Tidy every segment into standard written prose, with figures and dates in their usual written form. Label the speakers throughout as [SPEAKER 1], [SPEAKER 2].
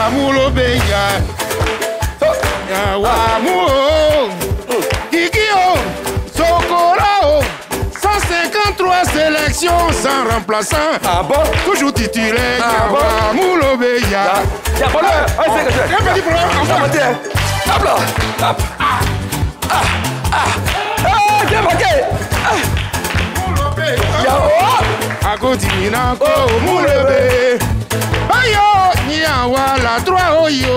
[SPEAKER 1] Moulobeya. Yawamu. Kikio. Sokorao. 153 sélections sans remplaçant.
[SPEAKER 2] Ah bon?
[SPEAKER 1] Toujours titulaire.
[SPEAKER 2] Ah bon?
[SPEAKER 1] Moulobeya.
[SPEAKER 2] Y'a pas l'heure.
[SPEAKER 1] Un petit problème. Enfin.
[SPEAKER 2] Hop là. Hop. Ah, j'ai marqué.
[SPEAKER 1] Agotimina ko Moulebe. Ayo, Niawa, la 3 Oyo.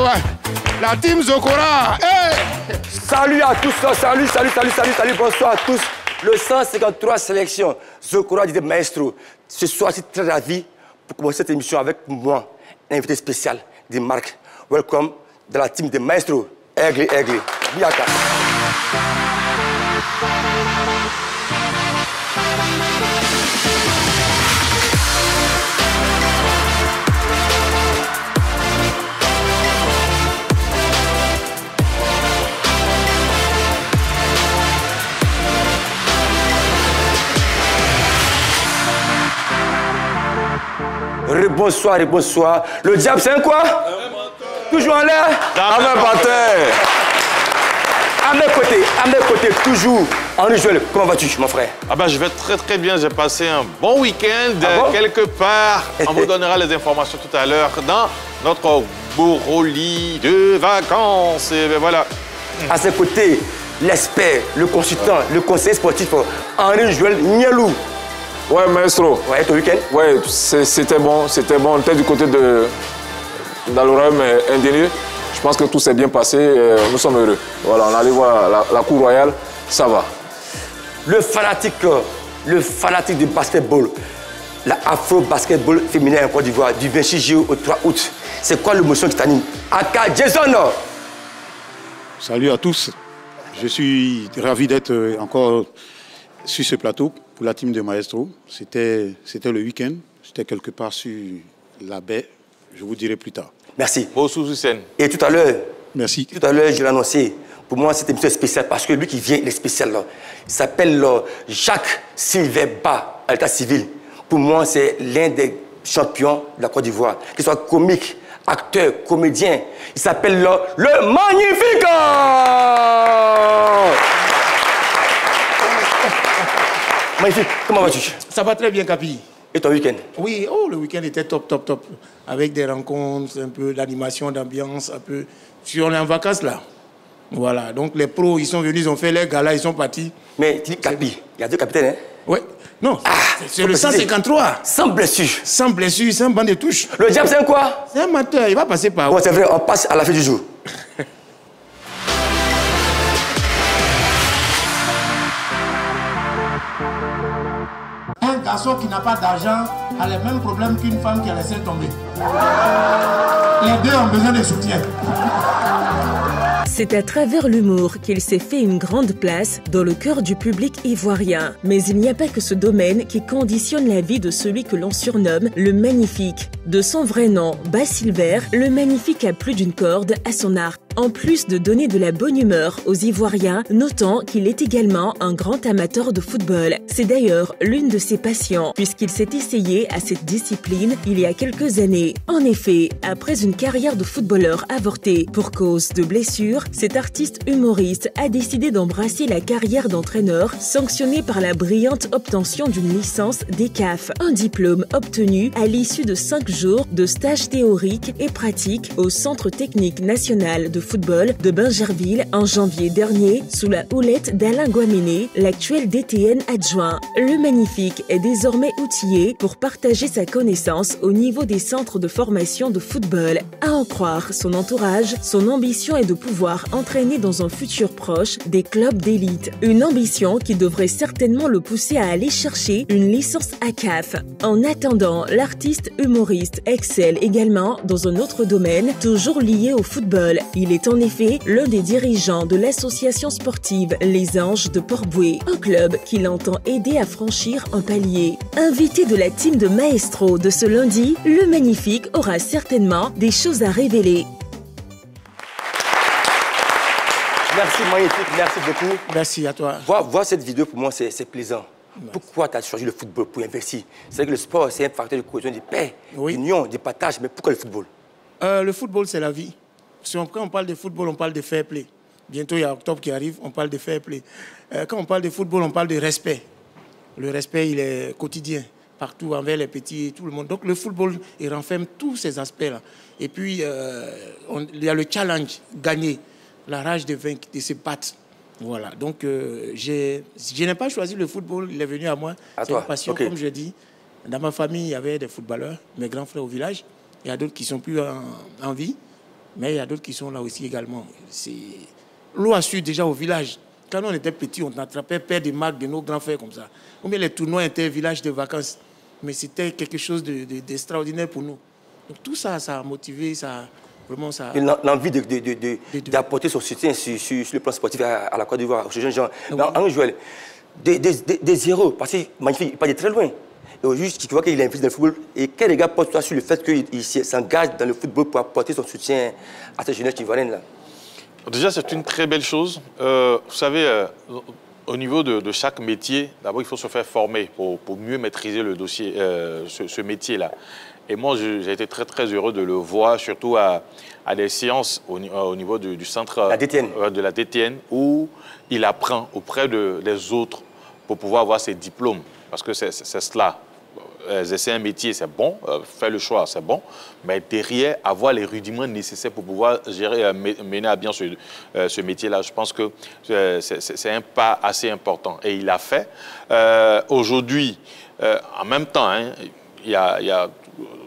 [SPEAKER 1] La team Zokora.
[SPEAKER 2] Salut à tous, salut, bonsoir à tous. Le 153 sélection, Zokora dit Maestro. Ce soir, je suis très ravi pour commencer cette émission avec moi, un invité spécial de Marc. Welcome dans la team de Maestro. Aigle. Biaka. Bonsoir. Le diable, c'est un quoi? Toujours en l'air?
[SPEAKER 3] À mes batailles.
[SPEAKER 2] À mes côtés, toujours. Henri Joël, comment vas-tu, mon frère?
[SPEAKER 3] Ah ben, je vais très bien. J'ai passé un bon week-end quelque part. On vous donnera les informations tout à l'heure dans notre Boroli de vacances. Et ben voilà.
[SPEAKER 2] À ses côtés, l'expert, le consultant, le conseiller sportif, Henri Joël Nialou.
[SPEAKER 4] Ouais, maestro.
[SPEAKER 2] Ouais, ton week-end?
[SPEAKER 4] Ouais, c'était bon. On était du côté de d'Alorem Indigné. Je pense que tout s'est bien passé. Nous sommes heureux. Voilà, on est allé voir la cour royale. Ça va.
[SPEAKER 2] Le fanatique du basketball, la Afro-Basketball féminin en Côte d'Ivoire, du 26 juillet au 3 août. C'est quoi l'émotion qui t'anime? Aka Jason.
[SPEAKER 1] Salut à tous. Je suis ravi d'être encore sur ce plateau pour la team de Maestro. C'était le week-end. J'étais quelque part sur la baie. Je vous dirai plus tard.
[SPEAKER 2] Merci.
[SPEAKER 3] Beau sous-scène.
[SPEAKER 2] Et tout à l'heure,
[SPEAKER 1] merci.
[SPEAKER 2] Tout à l'heure, je l'ai annoncé. Pour moi, cette émission est spéciale parce que lui qui vient, il est spécial. Là. Il s'appelle Jacques Sylvain Ba, à l'état civil. Pour moi, c'est l'un des champions de la Côte d'Ivoire. Qu'il soit comique, acteur, comédien. Il s'appelle le Magnifique. Magnifique, comment vas-tu?
[SPEAKER 5] Ça va très bien, Capi.
[SPEAKER 2] Et ton week-end?
[SPEAKER 5] Oui, le week-end était top. Avec des rencontres, un peu d'animation, d'ambiance, un peu. Si on est en vacances, là. Voilà, donc les pros, ils sont venus, ils ont fait leur gala, ils sont partis.
[SPEAKER 2] Mais tu dis Capi, il y a deux capitaines, hein?
[SPEAKER 5] Oui. Non, c'est le 153.
[SPEAKER 2] Sans blessure.
[SPEAKER 5] Sans blessure, sans banc de touche.
[SPEAKER 2] Le diable, c'est un quoi?
[SPEAKER 5] C'est un mateur, il va passer par où?
[SPEAKER 2] Bon, c'est vrai, on passe à la fin du jour.
[SPEAKER 5] Un garçon qui n'a pas d'argent a les mêmes problèmes qu'une femme qui a laissé tomber. Les deux ont besoin de soutien.
[SPEAKER 6] C'est à travers l'humour qu'il s'est fait une grande place dans le cœur du public ivoirien. Mais il n'y a pas que ce domaine qui conditionne la vie de celui que l'on surnomme le Magnifique. De son vrai nom, Bas Silver, le Magnifique a plus d'une corde à son arc. En plus de donner de la bonne humeur aux Ivoiriens, notons qu'il est également un grand amateur de football. C'est d'ailleurs l'une de ses passions, puisqu'il s'est essayé à cette discipline il y a quelques années. En effet, après une carrière de footballeur avortée pour cause de blessures, cet artiste humoriste a décidé d'embrasser la carrière d'entraîneur, sanctionné par la brillante obtention d'une licence d'ECAF, un diplôme obtenu à l'issue de 5 jours de stages théoriques et pratiques au Centre technique national de football de Bingerville en janvier dernier, sous la houlette d'Alain Guaméné, l'actuel DTN adjoint. Le Magnifique est désormais outillé pour partager sa connaissance au niveau des centres de formation de football. À en croire son entourage, son ambition est de pouvoir entraîner dans un futur proche des clubs d'élite. Une ambition qui devrait certainement le pousser à aller chercher une licence ACAF. En attendant, l'artiste humoriste excelle également dans un autre domaine, toujours lié au football. Il est en effet l'un des dirigeants de l'association sportive Les Anges de Port-Bouët, un club qu'il entend aider à franchir un palier. Invité de la team de Maestro de ce lundi, le Magnifique aura certainement des choses à révéler.
[SPEAKER 2] Merci Magnifique, merci beaucoup.
[SPEAKER 5] Merci à toi.
[SPEAKER 2] Voir cette vidéo pour moi c'est plaisant. Merci. Pourquoi tu as choisi le football pour investir? C'est vrai que le sport c'est un facteur de cohésion, de paix, d'union, de partage, mais pourquoi le football?
[SPEAKER 5] Le football, c'est la vie. Si quand on parle de football, on parle de fair play. Bientôt, il y a octobre qui arrive, on parle de fair play. Quand on parle de football, on parle de respect. Le respect, il est quotidien, partout, envers les petits, tout le monde. Donc, le football, il renferme tous ces aspects-là. Et puis, il y a le challenge, gagner, la rage de vaincre, de se battre. Voilà. Donc, je n'ai pas choisi le football, il est venu à moi. C'est une passion, comme je dis. Dans ma famille, il y avait des footballeurs, mes grands frères au village. Il y a d'autres qui ne sont plus en vie, mais il y a d'autres qui sont là aussi également. L'eau a su déjà au village. Quand on était petits, on attrapait paire de marques de nos grands frères comme ça. Ou bien les tournois étaient villages de vacances. Mais c'était quelque chose d'extraordinaire pour nous. Donc tout ça, ça a motivé, ça vraiment ça.
[SPEAKER 2] L'envie d'apporter son soutien sur le plan sportif à la Côte d'Ivoire, aux jeunes gens. Oui. Joël, des héros, parce que magnifique, il part de très loin. Et aujourd'hui, tu vois qu'il a investi dans le football. Et quel regard porte-toi sur le fait qu'il s'engage dans le football pour apporter son soutien à cette jeunesse ivoirienne-là?
[SPEAKER 3] Déjà, c'est une très belle chose. Vous savez, au niveau de chaque métier, d'abord, il faut se faire former pour mieux maîtriser le dossier, ce métier-là. Et moi, j'ai été très, très heureux de le voir, surtout à des séances au niveau du centre de la DTN, où il apprend auprès des autres pour pouvoir avoir ses diplômes. Parce que c'est cela. C'est un métier, c'est bon, faire le choix, c'est bon, mais derrière, avoir les rudiments nécessaires pour pouvoir gérer, mener à bien ce métier-là, je pense que c'est un pas assez important. Et il l'a fait. Aujourd'hui, en même temps, hein, il y a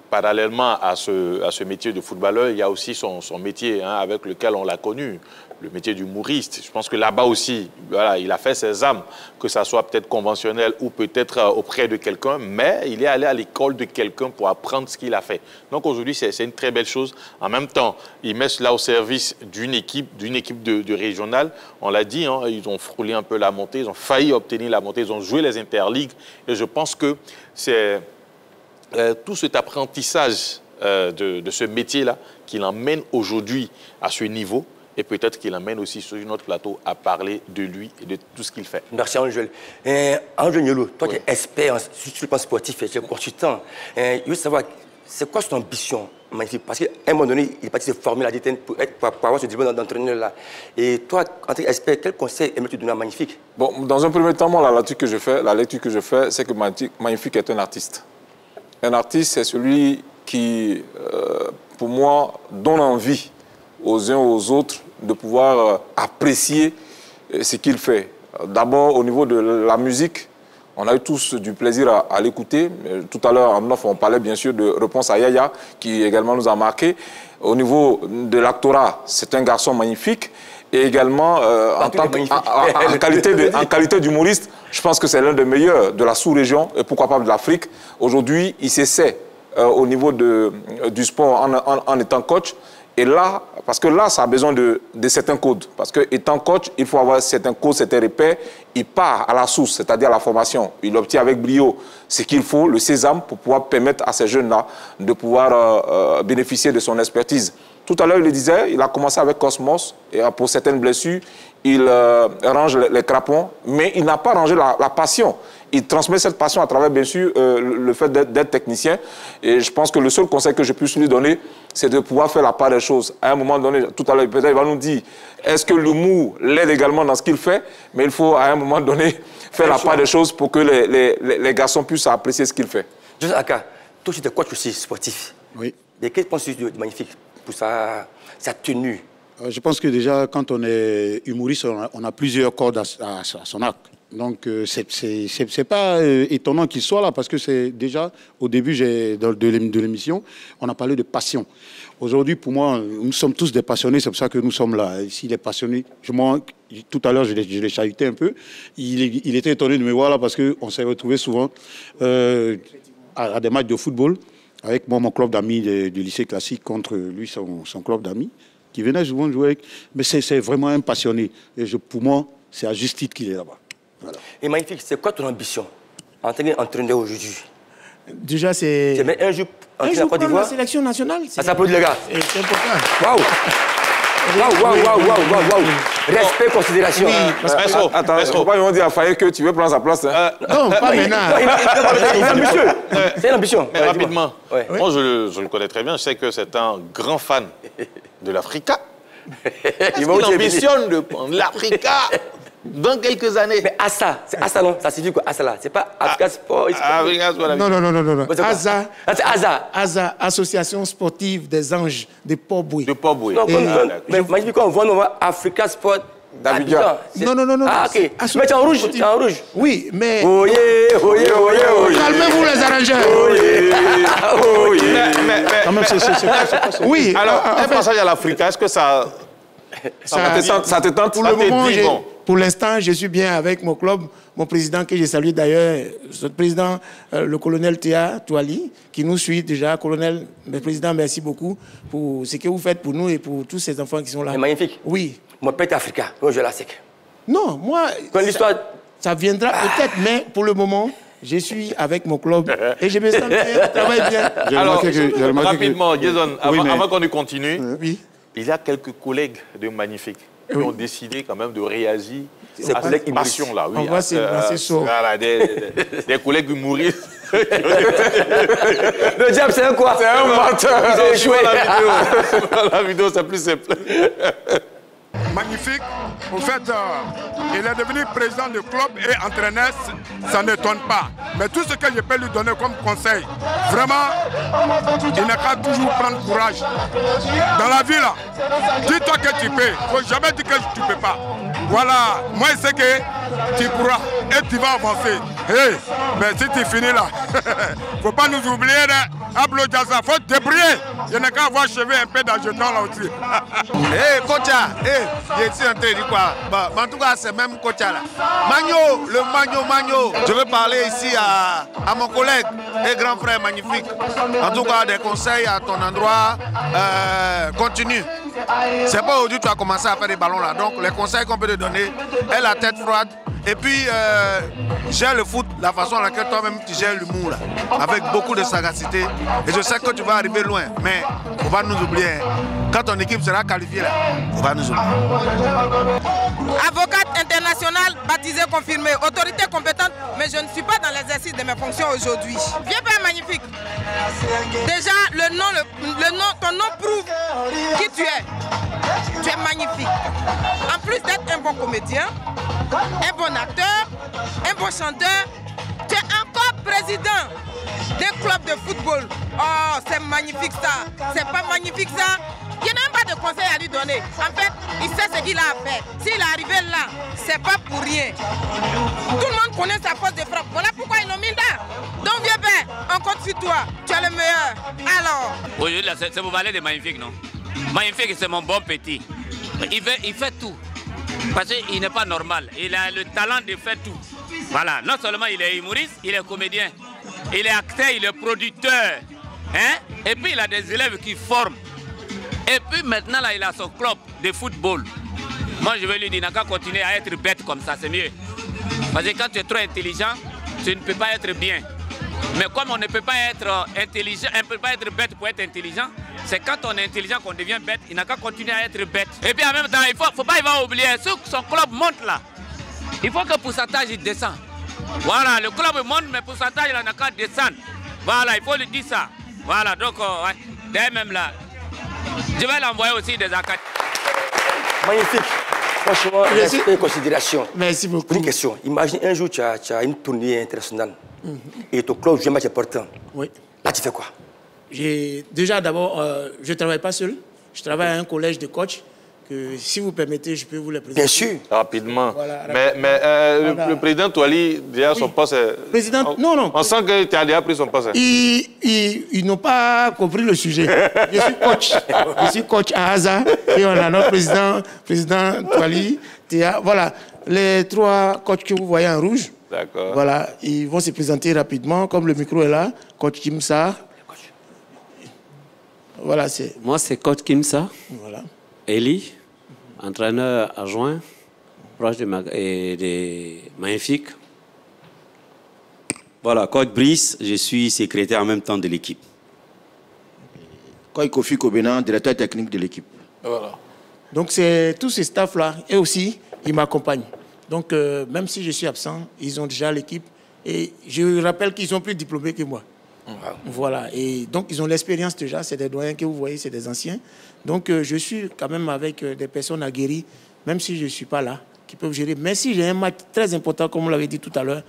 [SPEAKER 3] parallèlement à ce métier de footballeur, il y a aussi son métier avec lequel on l'a connu, le métier d'humoriste. Je pense que là-bas aussi, voilà, il a fait ses âmes, que ça soit peut-être conventionnel ou peut-être auprès de quelqu'un, mais il est allé à l'école de quelqu'un pour apprendre ce qu'il a fait. Donc aujourd'hui, c'est une très belle chose. En même temps, il met cela au service d'une équipe de régionale. On l'a dit, hein, ils ont frôlé un peu la montée, ils ont failli obtenir la montée, ils ont joué les interligues. Et je pense que c'est tout cet apprentissage de ce métier-là qui l'emmène aujourd'hui à ce niveau. Et peut-être qu'il emmène aussi sur notre plateau à parler de lui et de tout ce qu'il fait.
[SPEAKER 2] Merci, Angel. Angel Niolo, toi, tu es expert sur le plan sportif, tu es consultant. Je veux savoir, c'est quoi son ambition, magnifique? Parce qu'à un moment donné, il est parti se former à la DTN pour avoir ce diplôme d'entraîneur-là. Et toi, en tant qu'expert, quel conseil aimerais-tu donner à Magnifique?
[SPEAKER 4] Bon, dans un premier temps, moi, la lecture que je fais, c'est que Magnifique est un artiste. Un artiste, c'est celui qui, pour moi, donne envie aux uns aux autres de pouvoir apprécier ce qu'il fait. D'abord, au niveau de la musique, on a eu tous du plaisir à l'écouter. Tout à l'heure, en off, on parlait bien sûr de Réponse à Yaya, qui également nous a marqué. Au niveau de l'actorat, c'est un garçon magnifique. Et également, en qualité d'humoriste, je pense que c'est l'un des meilleurs de la sous-région, et pourquoi pas de l'Afrique. Aujourd'hui, il s'essaie au niveau du sport en étant coach. Et là, parce que là, ça a besoin de certains codes. Parce qu'étant coach, il faut avoir certains codes, certains repères. Il part à la source, c'est-à-dire à la formation. Il obtient avec brio ce qu'il faut, le sésame, pour pouvoir permettre à ces jeunes-là de pouvoir bénéficier de son expertise. Tout à l'heure, il le disait, il a commencé avec Cosmos. Et pour certaines blessures, il range les crapons. Mais il n'a pas rangé la passion. Il transmet cette passion à travers, bien sûr, le fait d'être technicien. Et je pense que le seul conseil que je puisse lui donner, c'est de pouvoir faire la part des choses. À un moment donné, tout à l'heure, peut-être il va nous dire, est-ce que l'humour l'aide également dans ce qu'il fait? Mais il faut, à un moment donné, faire la part des choses pour que les garçons puissent apprécier ce qu'il fait.
[SPEAKER 2] Joseph Aka, toi, tu es coach aussi sportif. Oui. Et qu'est-ce que tu penses de Magnifique pour sa tenue?
[SPEAKER 1] Je pense que déjà, quand on est humoriste, on a plusieurs cordes à son arc. Donc, c'est pas étonnant qu'il soit là, parce que c'est déjà, au début de l'émission, on a parlé de passion. Aujourd'hui, pour moi, nous sommes tous des passionnés, c'est pour ça que nous sommes là. S'il est passionné, tout à l'heure, je l'ai chahuté un peu. Il était étonné de me voir là, parce qu'on s'est retrouvés souvent à des matchs de football, avec moi, mon club d'amis du lycée classique, contre lui, son club d'amis, qui venait souvent jouer avec. Mais c'est vraiment un passionné. Et pour moi, c'est à juste titre qu'il est là-bas. Voilà.
[SPEAKER 2] Et Magnifique, c'est quoi ton ambition en tant qu'entraîneur aujourd'hui?
[SPEAKER 5] Déjà, c'est...
[SPEAKER 2] un jour en Côte d'Ivoire,
[SPEAKER 5] la sélection nationale.
[SPEAKER 2] Ça s'applaudit, les gars.
[SPEAKER 5] C'est important.
[SPEAKER 2] Waouh. Waouh. Respect, considération.
[SPEAKER 5] Oui, parce que...
[SPEAKER 4] Attends, il ne faut pas lui dire à Faye que tu veux prendre sa place. Hein.
[SPEAKER 5] Non, pas maintenant.
[SPEAKER 2] Il est ambitieux. C'est une ambition.
[SPEAKER 3] Mais rapidement,
[SPEAKER 2] Ouais.
[SPEAKER 3] moi je le connais très bien, je sais que c'est un grand fan de l'Africa. Il ambitionne de prendre l'Africa dans quelques années.
[SPEAKER 2] Mais Assa, c'est Assa non? Ça signifie quoi Assa là? C'est pas Africa Sport?
[SPEAKER 3] Africa Sport.
[SPEAKER 5] Non.
[SPEAKER 2] C'est quoi?
[SPEAKER 5] ASA,
[SPEAKER 2] C'est Assa.
[SPEAKER 5] ASA, Association sportive des anges de Port-Boué.
[SPEAKER 3] De Port-Boué.
[SPEAKER 2] Mais magnifique, on voit Africa Sport d'Abidjan.
[SPEAKER 5] Non.
[SPEAKER 2] Ah, ok. Mais tu es en rouge, tu es en rouge.
[SPEAKER 5] Oui, mais...
[SPEAKER 2] Oyez.
[SPEAKER 5] Calmez-vous les arrangeurs.
[SPEAKER 1] Quand même, c'est
[SPEAKER 5] Oui.
[SPEAKER 3] Alors,
[SPEAKER 5] en
[SPEAKER 3] un
[SPEAKER 5] fait,
[SPEAKER 3] passage à l'Africa, est-ce que ça te tente?
[SPEAKER 5] Pour le moment, pour l'instant, je suis bien avec mon club, mon président que je salue d'ailleurs, notre président, le colonel Théa Touali, qui nous suit déjà. Colonel, le président, merci beaucoup pour ce que vous faites pour nous et pour tous ces enfants qui sont là.
[SPEAKER 2] C'est magnifique.
[SPEAKER 5] Oui.
[SPEAKER 2] Mon père est africain, moi je la sais.
[SPEAKER 5] Non, moi,
[SPEAKER 2] Quand l'histoire...
[SPEAKER 5] ça viendra peut-être, mais pour le moment, je suis avec mon club et je me sens bien, je travaille bien.
[SPEAKER 3] Alors, rapidement, Jason, avant qu'on ne continue,
[SPEAKER 5] Oui.
[SPEAKER 3] il y a quelques collègues de Magnifique qui ont décidé quand même de réagir
[SPEAKER 2] Ces
[SPEAKER 3] à
[SPEAKER 2] collègues
[SPEAKER 3] cette passion-là. Oui,
[SPEAKER 5] On voit ces sauts.
[SPEAKER 3] voilà, des collègues humoristes.
[SPEAKER 2] Le diable, c'est un quoi?
[SPEAKER 3] C'est un menteur.
[SPEAKER 2] Ils ont échoué.
[SPEAKER 3] La vidéo, c'est plus simple.
[SPEAKER 7] Magnifique. En fait, il est devenu président du club et entraîneur, ça n'étonne pas. Mais tout ce que je peux lui donner comme conseil, vraiment, il n'a qu'à toujours prendre courage. Dans la vie, là, dis-toi que tu peux. Il ne faut jamais dire que tu ne peux pas. Voilà, moi je sais que tu pourras et tu vas avancer. Hey, mais si tu finis là, il ne faut pas nous oublier, Ablo Diaza, il faut te débrouiller. Il n'a qu'à avoir cheveux un peu d'argent là aussi.
[SPEAKER 8] Hey, Kocha, je suis en train de dire quoi? En tout cas, c'est même Kocha là. Magno, le Magno. Je veux parler ici à mon collègue et grand frère magnifique. En tout cas, des conseils à ton endroit. Continue. C'est pas aujourd'hui que tu as commencé à faire des ballons là. Donc, les conseils qu'on peut te donner, aie la tête froide. Et puis, gère le foot, la façon à laquelle toi-même tu gères l'humour là, avec beaucoup de sagacité. Et je sais que tu vas arriver loin, mais il ne faut pas nous oublier. Quand ton équipe sera qualifiée là, il ne faut pas nous oublier.
[SPEAKER 9] Avocate internationale, baptisée, confirmée, autorité compétente, mais je ne suis pas dans l'exercice de mes fonctions aujourd'hui. Viens Père Magnifique. Déjà, ton nom prouve qui tu es. Tu es magnifique. En plus d'être un bon comédien, un bon acteur, un bon chanteur, tu es encore président d'un club de football. Oh, c'est magnifique ça. C'est pas magnifique ça. Il n'y a même pas de conseil à lui donner. En fait, il sait ce qu'il a à faire. S'il est arrivé là, c'est pas pour rien. Tout le monde connaît sa force de frappe. Voilà pourquoi ils l'ont mis là. Donc vieux père, on compte sur toi. Tu es le meilleur. Alors.
[SPEAKER 10] Aujourd'hui, c'est vous parler de Magnifique, non? Magnifique, c'est mon bon petit. Il fait tout. Parce qu'il n'est pas normal. Il a le talent de faire tout. Voilà. Non seulement il est humoriste, il est comédien. Il est acteur, il est producteur. Hein? Et puis il a des élèves qui forment. Et puis maintenant, là, il a son club de football. Moi, je vais lui dire, il n'a qu'à continuer à être bête comme ça, c'est mieux. Parce que quand tu es trop intelligent, tu ne peux pas être bien. Mais comme on ne peut pas être intelligent, on ne peut pas être bête pour être intelligent, c'est quand on est intelligent qu'on devient bête, il n'a qu'à continuer à être bête. Et puis en même temps, il ne faut pas oublier, si son club monte là, il faut que le pourcentage il descend. Voilà, le club monte, mais le pourcentage il n'a qu'à descendre. Voilà, il faut lui dire ça. Voilà, donc, d'ailleurs même là, je vais l'envoyer aussi des accords.
[SPEAKER 2] Magnifique. Franchement, respect et considération.
[SPEAKER 5] Merci beaucoup.
[SPEAKER 2] Une question. Imagine un jour, tu as une tournée internationale et ton club joue un match important.
[SPEAKER 5] Oui.
[SPEAKER 2] Là, tu fais quoi?
[SPEAKER 5] Déjà, d'abord, je ne travaille pas seul. Je travaille à un collège de coach. Que, si vous permettez, je peux vous le présenter.
[SPEAKER 2] Bien sûr.
[SPEAKER 3] Rapidement.
[SPEAKER 5] Voilà,
[SPEAKER 3] mais le président Touali, déjà, son poste est...
[SPEAKER 5] Président, non.
[SPEAKER 3] On sent que tu as déjà pris son poste.
[SPEAKER 5] Ils n'ont pas compris le sujet. Je suis coach. Je suis coach à Asa. Et on a notre président Touali, Théa. Voilà, les 3 coachs que vous voyez en rouge.
[SPEAKER 3] D'accord.
[SPEAKER 5] Voilà, ils vont se présenter rapidement. Comme le micro est là, coach Kim Sarr. Voilà, c'est...
[SPEAKER 11] Moi, c'est coach Kim Sarr.
[SPEAKER 5] Voilà.
[SPEAKER 11] Eli, entraîneur adjoint, proche de Magnifique. Voilà, coach Brice, je suis secrétaire en même temps de l'équipe.
[SPEAKER 12] Coach Kofi Kobena, directeur technique de l'équipe.
[SPEAKER 3] Voilà.
[SPEAKER 5] Donc, c'est tous ces staffs-là, et aussi, ils m'accompagnent. Donc, même si je suis absent, ils ont déjà l'équipe. Et je rappelle qu'ils sont plus diplômés que moi. Voilà. Et donc, ils ont l'expérience déjà. C'est des doyens que vous voyez, c'est des anciens. Donc, je suis quand même avec des personnes aguerries, même si je ne suis pas là, qui peuvent gérer. Mais si j'ai un match très important, comme vous l'avez dit tout à l'heure,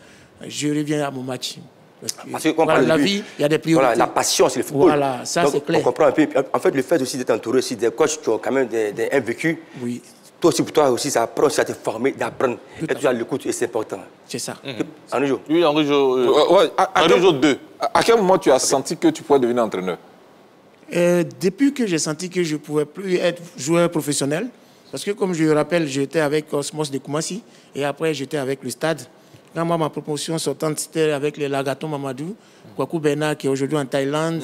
[SPEAKER 5] je reviens à mon match.
[SPEAKER 2] Parce que
[SPEAKER 5] voilà, la vie, il y a des priorités.
[SPEAKER 2] Voilà, la passion, c'est le football.
[SPEAKER 5] Voilà, ça c'est clair.
[SPEAKER 2] On comprend un peu. En fait, le fait aussi d'être entouré aussi des coachs qui ont quand même un vécu.
[SPEAKER 5] Oui.
[SPEAKER 2] Toi aussi, pour toi aussi, ça apprend aussi à te former, d'apprendre. Et tout à l'écoute, et c'est important.
[SPEAKER 5] C'est ça.
[SPEAKER 2] Henri Jo.
[SPEAKER 3] Oui, Henri Jo.
[SPEAKER 4] Henri Jo 2. À quel moment tu as senti que tu pouvais devenir entraîneur?
[SPEAKER 5] Depuis que j'ai senti que je ne pouvais plus être joueur professionnel, parce que comme je le rappelle, j'étais avec Osmos de Koumassi et après j'étais avec le Stade. Quand moi, ma promotion sortante, c'était avec les Lagaton Mamadou, Kwaku Bernard qui est aujourd'hui en Thaïlande,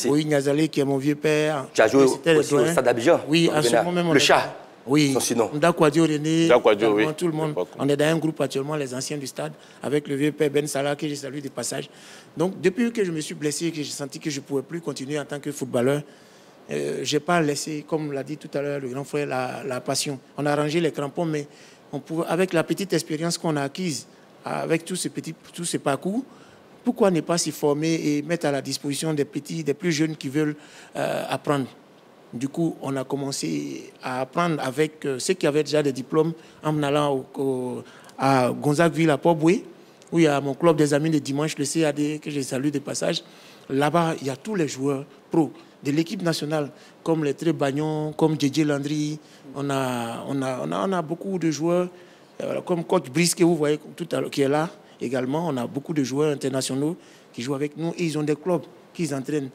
[SPEAKER 5] Oui Nyazale qui est mon vieux père.
[SPEAKER 2] Tu as joué aussi au Stade d'Abidjan?
[SPEAKER 5] Oui, en ce moment même.
[SPEAKER 2] Le chat?
[SPEAKER 5] Oui, Ndakwadio René,
[SPEAKER 3] oui.
[SPEAKER 5] tout le monde. On est dans un groupe actuellement, les anciens du Stade, avec le vieux père Ben Salah, que j'ai salué de passage. Donc, depuis que je me suis blessé, que j'ai senti que je ne pouvais plus continuer en tant que footballeur, je n'ai pas laissé, comme l'a dit tout à l'heure le grand frère, la passion. On a rangé les crampons, mais on pouvait, avec la petite expérience qu'on a acquise, avec tous ces parcours, pourquoi ne pas s'y former et mettre à la disposition des petits, des plus jeunes qui veulent apprendre? Du coup, on a commencé à apprendre avec ceux qui avaient déjà des diplômes en allant à Gonzagueville, à Port-Boué, où il y a mon club des amis de dimanche, le CAD, que je salue de passage. Là-bas, il y a tous les joueurs pros de l'équipe nationale, comme les Trébagnon, comme Djedje Landry. On a beaucoup de joueurs, comme Coach Brice, que vous voyez tout à l'heure, qui est là également. On a beaucoup de joueurs internationaux qui jouent avec nous et ils ont des clubs qu'ils entraînent.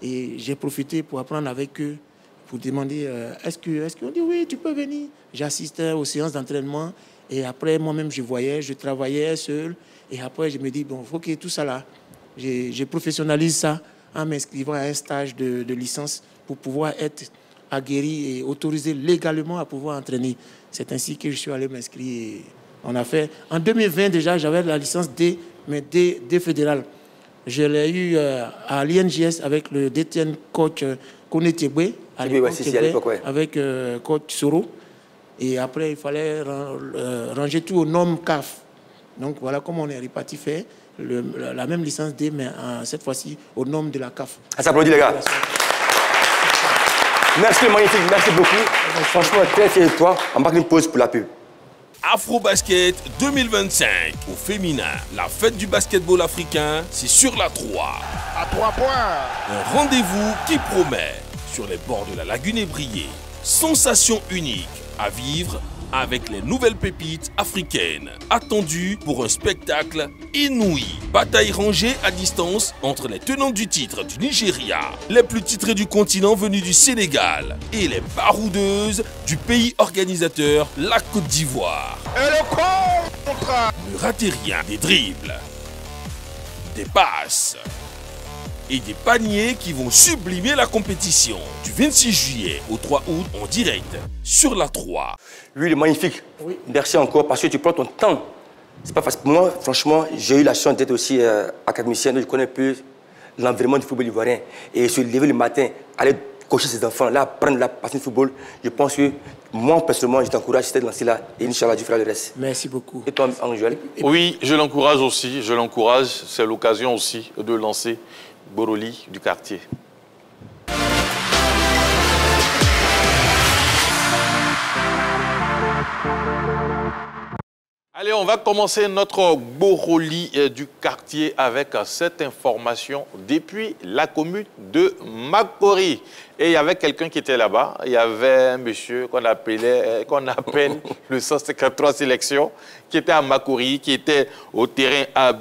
[SPEAKER 5] Et j'ai profité pour apprendre avec eux, pour demander est-ce qu'on dit oui, tu peux venir. J'assistais aux séances d'entraînement et après, moi-même, je travaillais seul. Et après, je me dis, bon, il faut que tout ça là, je professionnalise ça en m'inscrivant à un stage de licence pour pouvoir être aguerri et autorisé légalement à pouvoir entraîner. C'est ainsi que je suis allé m'inscrire. On a fait, en 2020 déjà, j'avais la licence D, mais D fédérale. Je l'ai eu à l'INJS avec le DTN coach Kone Tiebwe, avec coach Soro. Et après, il fallait ranger tout aux normes CAF. Donc voilà comment on est réparti faire la même licence D, mais cette fois-ci aux normes de la CAF.
[SPEAKER 2] Ça s'applaudit les gars. Merci magnifique, merci beaucoup. Franchement, très fier de toi. On marque une pause pour la pub.
[SPEAKER 12] Afro-Basket 2025 au féminin. La fête du basketball africain, c'est sur la 3.
[SPEAKER 7] À 3 points.
[SPEAKER 12] Un rendez-vous qui promet. Sur les bords de la lagune ébriée. Sensation unique à vivre avec les nouvelles pépites africaines. Attendues pour un spectacle inouï. Bataille rangée à distance entre les tenants du titre du Nigeria, les plus titrés du continent venus du Sénégal et les baroudeuses du pays organisateur, la Côte d'Ivoire.
[SPEAKER 7] Et le contre.
[SPEAKER 12] Ne ratez rien, des dribbles, des passes et des paniers qui vont sublimer la compétition. Du 26 juillet au 3 août en direct sur la 3.
[SPEAKER 2] Oui, il est magnifique. Oui. Merci encore parce que tu prends ton temps. C'est pas facile. Pour moi, franchement, j'ai eu la chance d'être aussi académicien, donc je connais un peu l'environnement du football ivoirien. Et se lever le matin, aller coacher ses enfants, là, prendre la passion du football, je pense que moi, personnellement, je t'encourage à te lancer là et Inch'Allah, tu feras le reste.
[SPEAKER 5] Merci beaucoup.
[SPEAKER 2] Et toi, Angèle?
[SPEAKER 3] Oui, je l'encourage aussi, je l'encourage. C'est l'occasion aussi de lancer Boroli du quartier. Allez, on va commencer notre Boroli du quartier avec cette information depuis la commune de Makori. Et il y avait quelqu'un qui était là-bas. Il y avait un monsieur qu'on appelle le 153 sélection, qui était à Makori, qui était au terrain à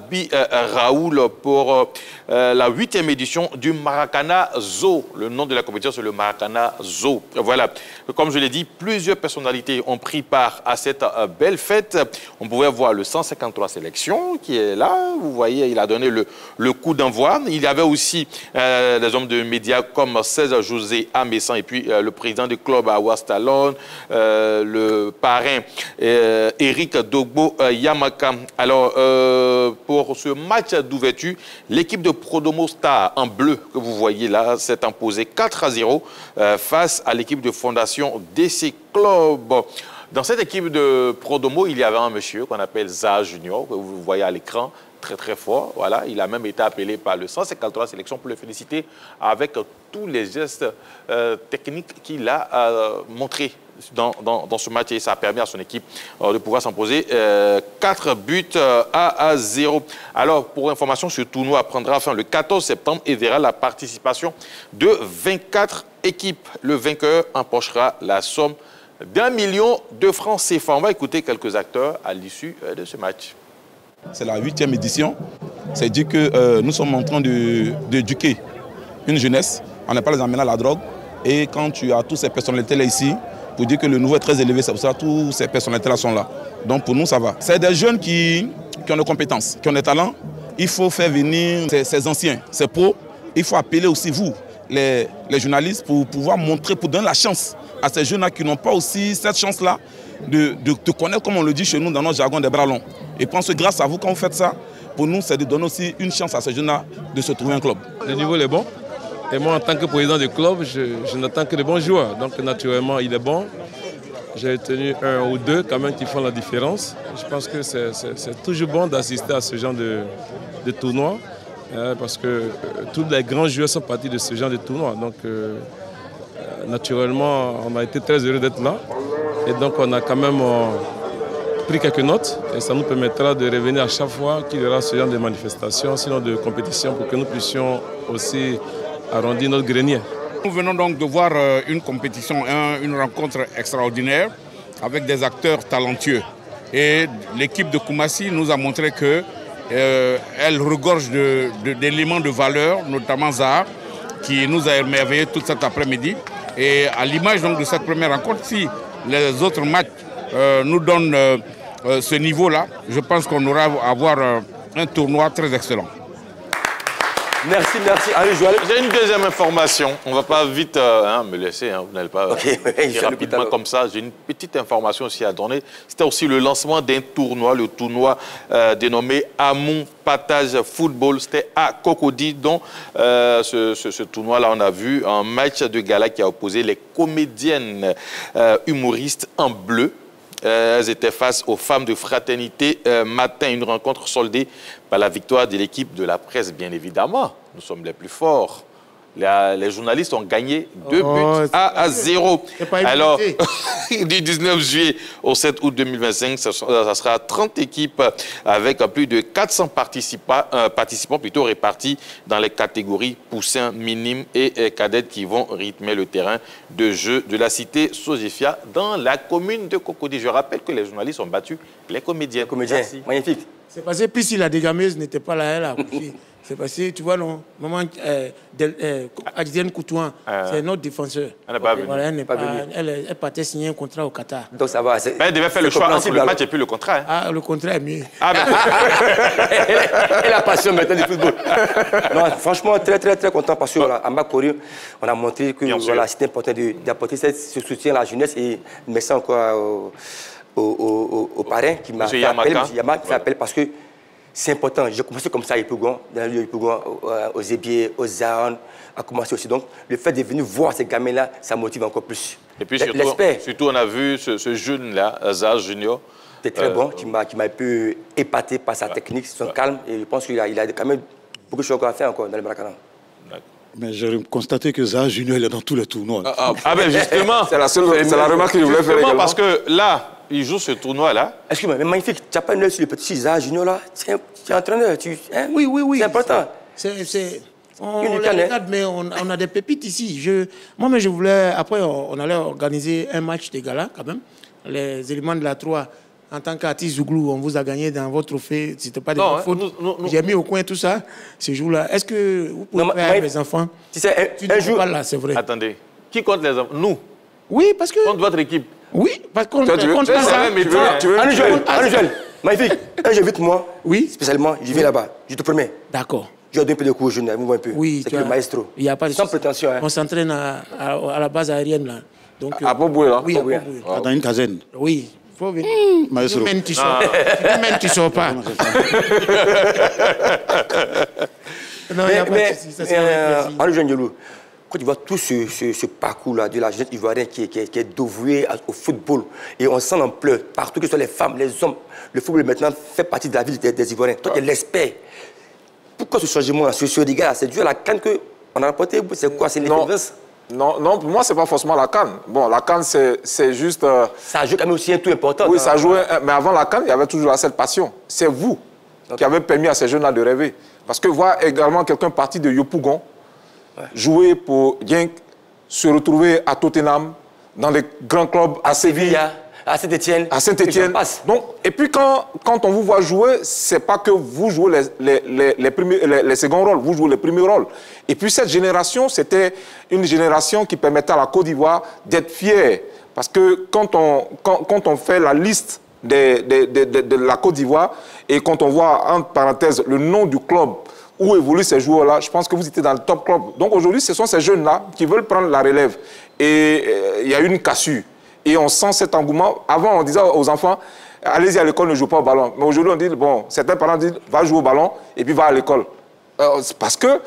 [SPEAKER 3] Raoul pour la 8e édition du Maracana Zoo. Le nom de la compétition, c'est le Maracana Zoo. Voilà. Comme je l'ai dit, plusieurs personnalités ont pris part à cette belle fête. On pouvait voir le 153 sélection qui est là. Vous voyez, il a donné le coup d'envoi. Il y avait aussi des hommes de médias comme 16 jours Rosé à Messan et puis le président du club à Ouastalon, le parrain Eric Dogbo Yamaka. Alors, pour ce match d'ouverture, l'équipe de Prodomo Star en bleu que vous voyez là s'est imposée 4-0 face à l'équipe de Fondation DC Club. Dans cette équipe de Prodomo, il y avait un monsieur qu'on appelle Zaha Junior, que vous voyez à l'écran, très très fort. Voilà, il a même été appelé par le 153 sélection pour le féliciter avec tous les gestes techniques qu'il a montrés dans ce match et ça a permis à son équipe de pouvoir s'imposer 4 buts à 0. Alors, pour information, ce tournoi prendra fin le 14 septembre et verra la participation de 24 équipes. Le vainqueur empochera la somme d'1 million de francs CFA. On va écouter quelques acteurs à l'issue de ce match.
[SPEAKER 13] C'est la 8e édition. C'est dire que nous sommes en train d'éduquer une jeunesse. On n'est pas les amener à la drogue. Et quand tu as toutes ces personnalités-là ici, pour dire que le niveau est très élevé, c'est pour ça que toutes ces personnalités-là sont là. Donc pour nous, ça va. C'est des jeunes qui ont des compétences, qui ont des talents. Il faut faire venir ces anciens, ces pros. Il faut appeler aussi vous, les journalistes, pour pouvoir montrer, pour donner la chance à ces jeunes-là qui n'ont pas aussi cette chance-là de connaître, comme on le dit chez nous dans notre jargon, des bras longs. Et pense que grâce à vous, quand vous faites ça, pour nous, c'est de donner aussi une chance à ces jeunes-là de se trouver un club.
[SPEAKER 14] Le niveau est bon. Et moi, en tant que président du club, je n'attends que de bons joueurs. Donc, naturellement, il est bon. J'ai tenu 1 ou 2 quand même qui font la différence. Je pense que c'est toujours bon d'assister à ce genre de tournoi. Parce que tous les grands joueurs sont partis de ce genre de tournoi. Donc, naturellement, on a été très heureux d'être là. Et donc, on a quand même pris quelques notes. Et ça nous permettra de revenir à chaque fois qu'il y aura ce genre de manifestations, sinon de compétition, pour que nous puissions aussi arrondir notre grenier.
[SPEAKER 7] Nous venons donc de voir une compétition, une rencontre extraordinaire avec des acteurs talentueux. Et l'équipe de Koumassi nous a montré qu'elle regorge d'éléments de valeur, notamment Zaha, qui nous a émerveillés tout cet après-midi. Et à l'image de cette première rencontre, si les autres matchs nous donnent ce niveau-là, je pense qu'on aura à avoir un tournoi très excellent.
[SPEAKER 2] Merci, merci. Allez, Joël.
[SPEAKER 3] J'ai une deuxième information. On ne va pas vite me laisser, vous n'allez pas rapidement comme ça. J'ai une petite information aussi à donner. C'était aussi le lancement d'un tournoi, le tournoi dénommé Amon Partage Football. C'était à Cocody. Donc, ce tournoi-là, on a vu un match de gala qui a opposé les comédiennes humoristes en bleu. Elles étaient face aux femmes de Fraternité Matin, une rencontre soldée par la victoire de l'équipe de la presse, bien évidemment. Nous sommes les plus forts. Les journalistes ont gagné 2 buts à 0. Alors, du 19 juillet au 7 août 2025, ça sera 30 équipes avec plus de 400 participants plutôt répartis dans les catégories poussins, minimes et cadettes qui vont rythmer le terrain de jeu de la cité Sogefia dans la commune de Cocody. Je rappelle que les journalistes ont battu les comédiens.
[SPEAKER 2] Les comédiens, magnifique.
[SPEAKER 5] C'est passé, puis si la dégameuse n'était pas là, elle a accouché. C'est passé, tu vois, non, maman Adjienne Koutouan, c'est notre défenseur.
[SPEAKER 3] Elle n'est pas venue.
[SPEAKER 5] Voilà, elle n'est pas venue. Elle partait signer un contrat au Qatar.
[SPEAKER 2] Donc ça va.
[SPEAKER 3] Elle devait faire le choix entre le match et puis le contrat. Hein.
[SPEAKER 5] Ah, le contrat est mieux.
[SPEAKER 3] Ah,
[SPEAKER 2] elle a passion maintenant du football. Non, franchement, très, très, très content parce qu'à Makori, on a montré que voilà, c'était important d'apporter ce soutien à la jeunesse et merci encore au parrain qui m'a fait appel parce que c'est important. J'ai commencé comme ça à Yopougon, dans le lieu Yopougon, aux Ébiers, aux Zahan, à commencer aussi. Donc, le fait de venir voir ces gamins-là, ça motive encore plus.
[SPEAKER 3] Et puis surtout on a vu ce jeune-là, Zaha Junior.
[SPEAKER 2] C'était très bon, qui m'a un peu épaté par sa technique, son calme. Et je pense qu'il a quand même beaucoup de choses à faire encore dans le Maracana.
[SPEAKER 1] Mais j'ai constaté que Zaha Junior, il est dans tous les tournois.
[SPEAKER 3] Ben justement,
[SPEAKER 4] c'est la remarque que je voulais faire également.
[SPEAKER 3] Parce que là, il joue ce tournoi-là.
[SPEAKER 2] Excuse-moi, mais magnifique, tu n'as pas une œil sur le petit Zaha Junior là. Tu es entraîneur, hein?
[SPEAKER 5] Oui.
[SPEAKER 2] C'est important.
[SPEAKER 5] On les regarde, mais on a des pépites ici. Moi, je voulais... Après, on allait organiser un match de gala, quand même. Les éléments de la 3, en tant qu'artiste Zouglou, on vous a gagné dans votre trophée. C'était pas de votre faute. J'ai mis au coin tout ça, ce jour-là. Est-ce que vous pouvez faire avec les enfants?
[SPEAKER 2] Tu sais, un jour...
[SPEAKER 5] Là, c'est vrai.
[SPEAKER 3] Attendez, qui compte les enfants? Nous?
[SPEAKER 5] Oui, parce que...
[SPEAKER 3] Contre votre équipe?
[SPEAKER 5] Oui, parce qu'on compte pas ça.
[SPEAKER 2] Anne-Joël, magnifique. Un jeu vite moi, spécialement, je vais là-bas, je te promets.
[SPEAKER 5] D'accord.
[SPEAKER 2] Je donne un peu de cours aux jeunes, un peu.
[SPEAKER 5] Oui,
[SPEAKER 2] c'est que le maestro.
[SPEAKER 5] Il n'y a pas de
[SPEAKER 2] sans prétention. Hein.
[SPEAKER 5] On s'entraîne à la base aérienne, là. Donc,
[SPEAKER 4] à Boboué, là?
[SPEAKER 5] Oui, à Boboué.
[SPEAKER 1] Dans une caserne.
[SPEAKER 5] Oui. Il faut venir.
[SPEAKER 1] Maestro.
[SPEAKER 5] Même tu sors. Même tu sors pas.
[SPEAKER 2] Non, il n'y a pas de souci. Ça, c'est avec plaisir. Quand tu vois tout ce parcours-là de la jeunesse ivoirienne qui est dévouée au football, et on sent en pleurs partout, que ce soit les femmes, les hommes, le football maintenant fait partie de la vie des Ivoiriens. Toi, tu es l'expert. Pourquoi ce changement, ce regard, c'est dû à la CAN qu'on a rapporté? C'est quoi? C'est l'effervescence?
[SPEAKER 4] Non, pour moi, ce n'est pas forcément la CAN. Bon, la CAN, c'est juste...
[SPEAKER 2] Ça joue quand même aussi un tout important.
[SPEAKER 4] Oui, ça jouait... Mais avant la CAN, il y avait toujours cette passion. C'est vous qui avez permis à ces jeunes-là de rêver. Parce que voir également quelqu'un parti de Yopougon, jouer pour Genk, se retrouver à Tottenham, dans les grands clubs à Séville,
[SPEAKER 2] à Saint-Etienne.
[SPEAKER 4] À Saint-Etienne. Donc, et puis quand on vous voit jouer, c'est pas que vous jouez les seconds rôles, vous jouez les premiers rôles. Et puis cette génération, c'était une génération qui permettait à la Côte d'Ivoire d'être fière. Parce que quand on fait la liste de la Côte d'Ivoire et quand on voit, entre parenthèses, le nom du club où évoluent ces joueurs-là, je pense que vous étiez dans le top club. Donc aujourd'hui, ce sont ces jeunes-là qui veulent prendre la relève. Et il y a une cassure. Et on sent cet engouement. Avant, on disait aux enfants, allez-y à l'école, ne joue pas au ballon. Mais aujourd'hui, on dit, bon, certains parents disent, va jouer au ballon et puis va à l'école. Parce que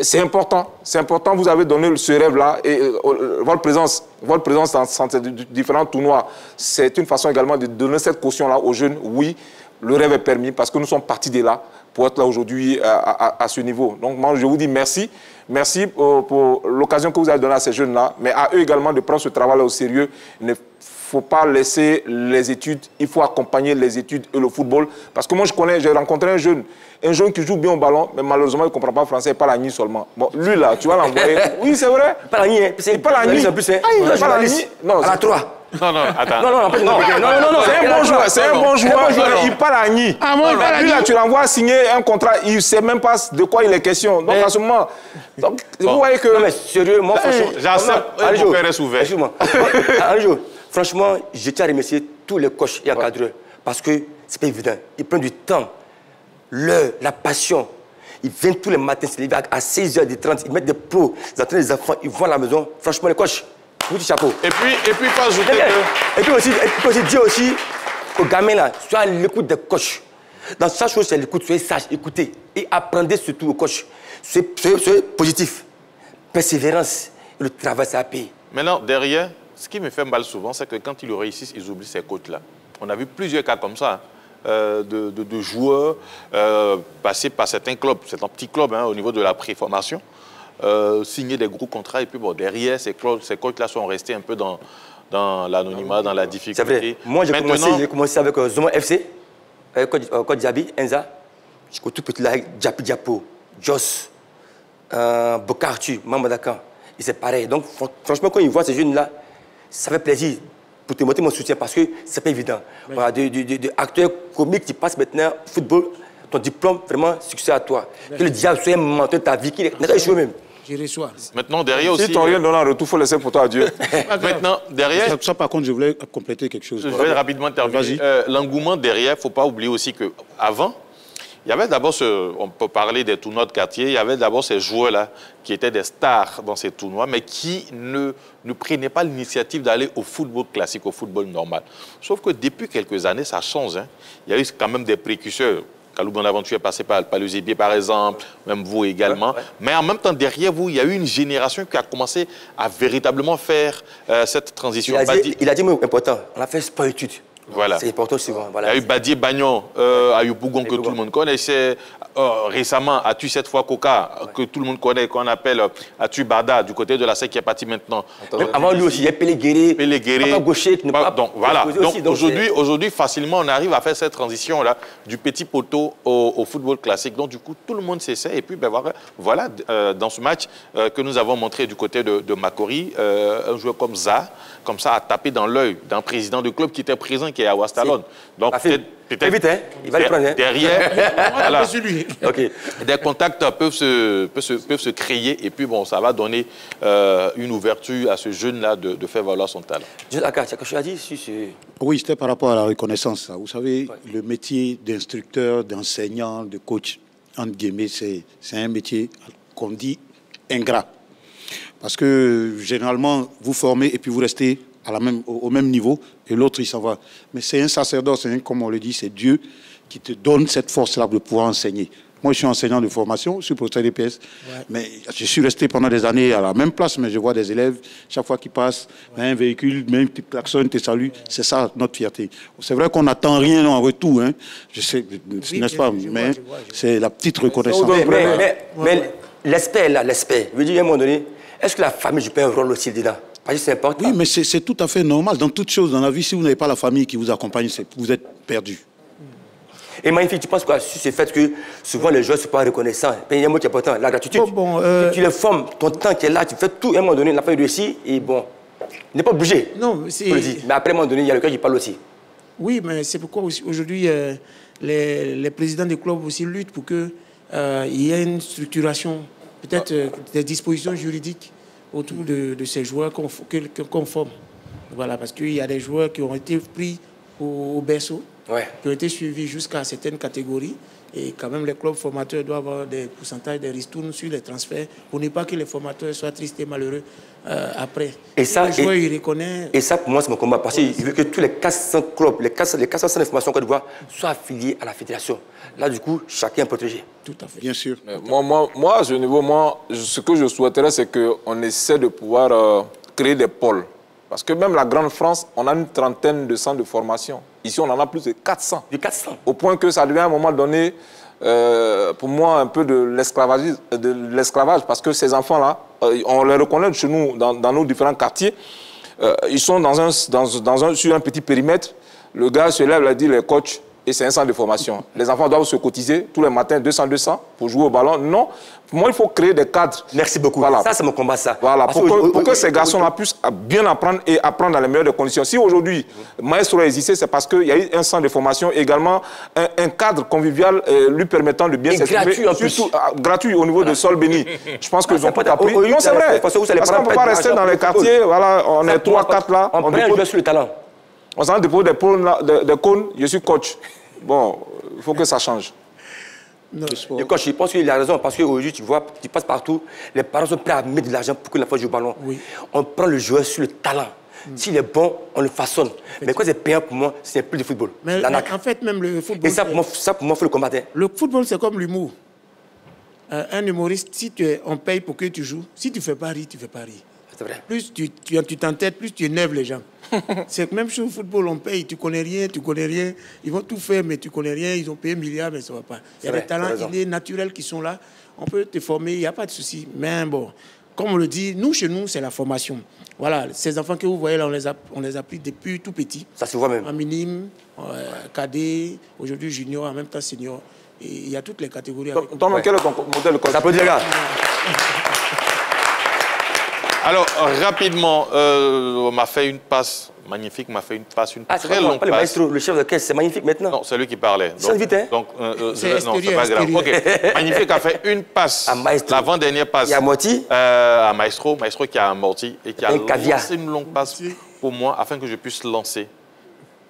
[SPEAKER 4] c'est important. C'est important, vous avez donné ce rêve-là. Et votre présence dans différents tournois, c'est une façon également de donner cette caution-là aux jeunes. Oui, le rêve est permis parce que nous sommes partis de là pour être là aujourd'hui à ce niveau. Donc moi, je vous dis merci. Merci pour l'occasion que vous avez donnée à ces jeunes-là, mais à eux également de prendre ce travail-là au sérieux. Il ne faut pas laisser les études, il faut accompagner les études et le football. Parce que moi, j'ai rencontré un jeune qui joue bien au ballon, mais malheureusement, il ne comprend pas français, il parle à Nice seulement. Bon, lui là, tu vas l'envoyer. Oui, c'est vrai.
[SPEAKER 2] Il parle à Nice.
[SPEAKER 4] Il parle à Nice.
[SPEAKER 2] Il parle à Nice. Non, à la 3.
[SPEAKER 3] Non, attends.
[SPEAKER 2] Non,
[SPEAKER 4] c'est un bon joueur, c'est un bon joueur. Il parle à Nice. Lui là, tu l'envoies signer un contrat, il ne sait même pas de quoi il est question. Donc, à ce moment, vous voyez que...
[SPEAKER 2] Non, mais sérieux, moi, franchement...
[SPEAKER 3] J'accepte, mon père est ouvert.
[SPEAKER 2] Excuse-moi. Franchement, je tiens à remercier tous les coachs et encadreurs parce que c'est pas évident. Ils prennent du temps, l'heure, la passion. Ils viennent tous les matins se lever à 6h30, ils mettent des pros, ils entraînent les enfants, ils vont à la maison. Franchement, les coachs, vous du chapeau.
[SPEAKER 3] Et puis pas ajouter que...
[SPEAKER 2] Et puis aussi dire aussi aux gamins là, soyez à l'écoute des coachs. Dans chaque chose, c'est l'écoute, soyez sages, écoutez et apprenez surtout aux coachs. Soyez positif, persévérance, et le travail, ça paye.
[SPEAKER 3] Maintenant, derrière, ce qui me fait mal souvent, c'est que quand ils le réussissent, ils oublient ces coachs-là. On a vu plusieurs cas comme ça, de joueurs passés par certains clubs, certains petits clubs au niveau de la préformation, signer des gros contrats, et puis bon, derrière, ces coachs-là sont restés un peu dans l'anonymat, dans la difficulté.
[SPEAKER 2] C'est vrai. Moi, j'ai commencé avec Zoma FC, Côte Diaby, Enza. Jusqu'au tout petit là, avec Djapi Diapo, Joss, Bokartu, Mamadakan. Et c'est pareil. Donc, franchement, quand ils voient ces jeunes-là, ça fait plaisir pour te montrer mon soutien parce que c'est pas évident. Voilà, de acteurs comiques qui passent maintenant au football, ton diplôme, vraiment, succès à toi. Merci. Que le diable soit un menteur de ta vie, qu'il n'a pas échoué même.
[SPEAKER 5] Je reçois.
[SPEAKER 3] Maintenant, derrière aussi...
[SPEAKER 4] Si tu n'as rien donné en retour, il faut laisser pour toi à Dieu.
[SPEAKER 3] Maintenant, derrière...
[SPEAKER 1] Ça, par contre, je voulais compléter quelque chose.
[SPEAKER 3] Je vais rapidement terminer. L'engouement derrière, il ne faut pas oublier aussi qu'avant, il y avait d'abord, on peut parler des tournois de quartier, il y avait d'abord ces joueurs-là qui étaient des stars dans ces tournois, mais qui ne prenaient pas l'initiative d'aller au football classique, au football normal. Sauf que depuis quelques années, ça change. Il y a eu quand même des précurseurs. Kalou Bonaventure est passé par le Zébier, par exemple, même vous également. Mais en même temps, derrière vous, il y a eu une génération qui a commencé à véritablement faire cette transition.
[SPEAKER 2] Il a dit un mot important, on a fait sport-études.
[SPEAKER 3] Voilà.
[SPEAKER 2] C'est important souvent. Voilà.
[SPEAKER 3] Il y a eu Badié Bagnon à Yopougon que tout le monde connaît. Récemment, Atu cette fois Coca, que tout le monde connaît, qu'on appelle Atu Barda, du côté de la SEC qui est parti maintenant.
[SPEAKER 2] Donc, avant lui aussi, il y a Pelé Guéré, gaucher qui ne peut pas...
[SPEAKER 3] Donc voilà, aujourd'hui, facilement, on arrive à faire cette transition-là du petit poteau au football classique. Donc du coup, tout le monde s'essaie. Et puis, ben, voilà dans ce match que nous avons montré du côté de Makori, un joueur comme ça a tapé dans l'œil d'un président de club qui était présent, qui est à Ouastalon. Donc peut-être
[SPEAKER 2] vite, hein? Il va le prendre. Hein?
[SPEAKER 3] Derrière, voilà. Des contacts peuvent se créer et puis bon, ça va donner une ouverture à ce jeune-là de faire valoir son talent.
[SPEAKER 2] Juste Aka, tu as quelque chose à dire sur ce...
[SPEAKER 1] Oui, c'était par rapport à la reconnaissance. Vous savez, le métier d'instructeur, d'enseignant, de coach, entre guillemets, c'est un métier qu'on dit ingrat. Parce que généralement, vous formez et puis vous restez au même niveau et l'autre, il s'en va. Mais c'est un sacerdoce, hein, comme on le dit, c'est Dieu qui te donne cette force-là de pouvoir enseigner. Moi, je suis enseignant de formation, je suis professeur d'EPS, mais je suis resté pendant des années à la même place, mais je vois des élèves, chaque fois qu'ils passent, un véhicule, même tu klaxonnes, te salue, c'est ça notre fierté. C'est vrai qu'on n'attend rien en retour, hein, je sais, n'est-ce pas, mais c'est la petite reconnaissance.
[SPEAKER 2] Mais l'aspect là, l'aspect, je veux dire à un moment donné, est-ce que la famille joue pas un rôle aussi dedans? Parce que c'est important.
[SPEAKER 1] Oui, mais c'est tout à fait normal. Dans toute chose dans la vie, si vous n'avez pas la famille qui vous accompagne, vous êtes perdu.
[SPEAKER 2] Et magnifique, tu penses quoi sur ce fait que souvent les joueurs ne sont pas reconnaissants? Il y a un mot qui est important, la gratitude. Tu les formes, ton temps qui est là, tu fais tout, à un moment donné, il n'a pas réussi, et bon, il n'est pas obligé.
[SPEAKER 5] Non, c'est...
[SPEAKER 2] Mais après, à un moment donné, il y a le cœur qui parle aussi.
[SPEAKER 5] Oui, mais c'est pourquoi aujourd'hui, les présidents des clubs aussi luttent pour qu'il y ait une structuration, peut-être des dispositions juridiques autour de ces joueurs qu'on forme. Voilà, parce qu'il y a des joueurs qui ont été pris au berceau, qui ont été suivis jusqu'à certaines catégories. Et quand même, les clubs formateurs doivent avoir des pourcentages de ristournes sur les transferts pour ne pas que les formateurs soient tristes et malheureux après.
[SPEAKER 2] Et ça,
[SPEAKER 5] les joueurs, ils reconnaissent...
[SPEAKER 2] Et ça, pour moi, c'est mon combat. Parce qu'il veut que tous les 400 clubs, les 400 centres d'information Côte d'Ivoire soient affiliés à la fédération. Là, du coup, chacun est protégé.
[SPEAKER 5] Tout à fait.
[SPEAKER 1] Bien sûr.
[SPEAKER 4] Moi, à ce niveau, ce que je souhaiterais, c'est qu'on essaie de pouvoir créer des pôles. Parce que même la Grande France, on a une trentaine de centres de formation. Ici, on en a plus de 400.
[SPEAKER 2] De 400.
[SPEAKER 4] Au point que ça devient à un moment donné, pour moi, un peu de l'esclavage. Parce que ces enfants-là, on les reconnaît chez nous, dans nos différents quartiers. Ils sont sur un petit périmètre. Le gars se lève, il dit, les coachs, et c'est un centre de formation. Les enfants doivent se cotiser tous les matins 200 pour jouer au ballon. Non, pour moi, il faut créer des cadres.
[SPEAKER 2] Merci beaucoup. Voilà. Ça, c'est mon combat, ça.
[SPEAKER 4] Voilà, pour que ces garçons-là puissent bien apprendre et apprendre dans les meilleures conditions. Si aujourd'hui, Maestro a existé, c'est parce qu'il y a eu un centre de formation, également un cadre convivial lui permettant de bien s'exprimer.
[SPEAKER 2] Gratuit en plus.
[SPEAKER 4] Surtout, gratuit au niveau de Sol Béni. Je pense qu'ils ont tout appris. Non, c'est vrai. Parce qu'on ne peut pas rester dans les quartiers. Voilà, on est 3, 4 là.
[SPEAKER 2] On prend un joueur sur le talent.
[SPEAKER 4] On s'en dépose des cônes, je suis coach. Bon, il faut que ça change.
[SPEAKER 2] Le coach, je pense qu'il a raison, parce qu'aujourd'hui, tu vois, tu passes partout, les parents sont prêts à mettre de l'argent pour que l'enfant joue au ballon. Oui. On prend le joueur sur le talent. S'il est bon, on le façonne. Mais quand c'est payant pour moi, c'est plus de football.
[SPEAKER 5] Mais en fait, même le football...
[SPEAKER 2] Et ça, pour moi, il faut le combattre.
[SPEAKER 5] Le football, c'est comme l'humour. Un humoriste, si on paye pour que tu joues, si tu ne fais pas rire, tu ne fais pas rire.
[SPEAKER 2] C'est vrai.
[SPEAKER 5] Plus tu t'entêtes, plus tu énerves les gens. C'est la même chose au football, on paye, tu connais rien. Ils vont tout faire, mais tu connais rien. Ils ont payé milliards, mais ça ne va pas. Il y a des talents innés, naturels qui sont là. On peut te former, il n'y a pas de souci. Mais bon, comme on le dit, chez nous, c'est la formation. Voilà, ces enfants que vous voyez là, on les a pris depuis tout petit.
[SPEAKER 2] Ça se voit même.
[SPEAKER 5] En minime, cadet, aujourd'hui junior, en même temps senior. Et il y a toutes les catégories.
[SPEAKER 4] Quel est ton modèle de coach?
[SPEAKER 2] Ça peut dire, les gars.
[SPEAKER 3] Alors, rapidement, on m'a fait une passe magnifique, m'a fait une très longue passe.
[SPEAKER 2] Le maestro, le chef de caisse, c'est magnifique maintenant.
[SPEAKER 3] Non, c'est lui qui parlait.
[SPEAKER 2] C'est vite, hein?
[SPEAKER 3] Donc, non, c'est pas grave. Ok, magnifique a fait une passe, l'avant-dernière passe.
[SPEAKER 2] Et à Morty
[SPEAKER 3] à Maestro qui a amorti et qui a lancé une longue passe pour moi afin que je puisse lancer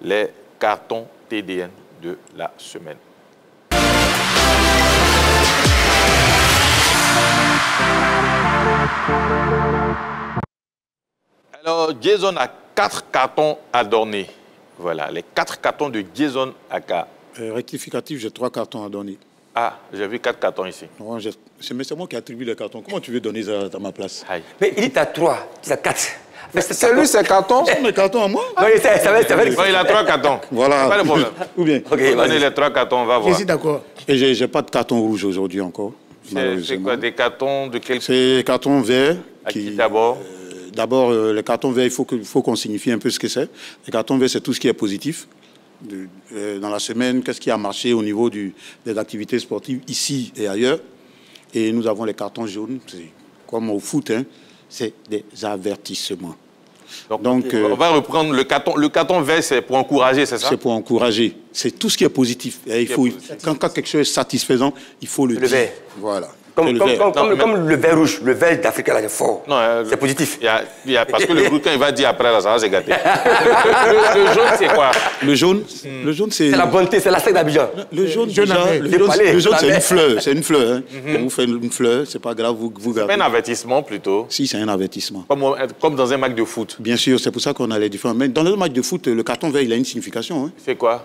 [SPEAKER 3] les cartons TDN de la semaine. Alors, Jason a 4 cartons à donner. Voilà, les 4 cartons de Jason Aka.
[SPEAKER 1] Rectificatif, j'ai 3 cartons à donner.
[SPEAKER 3] Ah, j'ai vu 4 cartons ici.
[SPEAKER 1] Non, c'est moi qui attribue les cartons. Comment tu veux donner ça à ma place?
[SPEAKER 2] Mais il dit t'as 3, tu as 4.
[SPEAKER 4] C'est lui, ses cartons.
[SPEAKER 1] Ce sont mes cartons à moi?
[SPEAKER 2] Non, il
[SPEAKER 3] a 3 cartons.
[SPEAKER 1] Voilà.
[SPEAKER 3] Pas de problème.
[SPEAKER 1] Ou bien.
[SPEAKER 3] Ok, donnez les 3 cartons, on va voir.
[SPEAKER 5] Je suis d'accord.
[SPEAKER 1] Et j'ai pas de carton rouge aujourd'hui encore.
[SPEAKER 3] C'est quoi, des cartons de quel...
[SPEAKER 1] C'est des cartons verts.
[SPEAKER 3] D'abord
[SPEAKER 1] D'abord, les cartons verts, il faut qu'on signifie un peu ce que c'est. Les cartons verts, c'est tout ce qui est positif. Dans la semaine, qu'est-ce qui a marché au niveau des activités sportives, ici et ailleurs. Et nous avons les cartons jaunes, comme au foot, hein, c'est des avertissements.
[SPEAKER 3] Donc on va reprendre le carton vert, c'est pour encourager, c'est ça? C'est
[SPEAKER 1] pour encourager. C'est tout ce qui est positif. Et quand quelque chose est satisfaisant, il faut le dire. Voilà.
[SPEAKER 2] Comme le vert rouge, le vert d'Afrique, là, est fort. C'est positif.
[SPEAKER 3] Parce que le rouge, quand il va dire après, là, ça va se gâter. Le jaune, c'est quoi?
[SPEAKER 1] Le jaune, c'est...
[SPEAKER 2] C'est la bonté, c'est la sec d'Abidjan.
[SPEAKER 1] Le jaune, c'est une fleur. C'est une fleur. On vous fait une fleur, c'est pas grave, vous gardez.
[SPEAKER 3] C'est un avertissement, plutôt.
[SPEAKER 1] Si, c'est un avertissement.
[SPEAKER 3] Comme dans un match de foot.
[SPEAKER 1] Bien sûr, c'est pour ça qu'on a les différents. Mais dans le match de foot, le carton vert, il a une signification.
[SPEAKER 3] C'est quoi?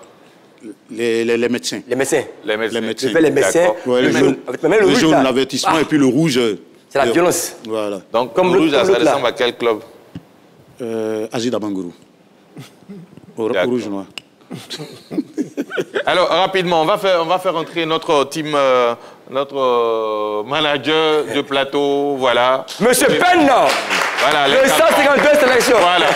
[SPEAKER 1] Les médecins.
[SPEAKER 2] Les médecins.
[SPEAKER 3] Les médecins.
[SPEAKER 2] Les médecins.
[SPEAKER 1] Ouais, le jaune, l'avertissement, et puis le rouge.
[SPEAKER 2] C'est la violence.
[SPEAKER 1] Voilà.
[SPEAKER 3] Donc, comme le rouge, ça ressemble à quel club?
[SPEAKER 1] Azida Bangourou. Au rouge noir.
[SPEAKER 3] Alors, rapidement, on va faire entrer notre team, notre manager de plateau, voilà.
[SPEAKER 2] Monsieur Penn,
[SPEAKER 3] voilà,
[SPEAKER 2] le 152 sélection.
[SPEAKER 3] Voilà.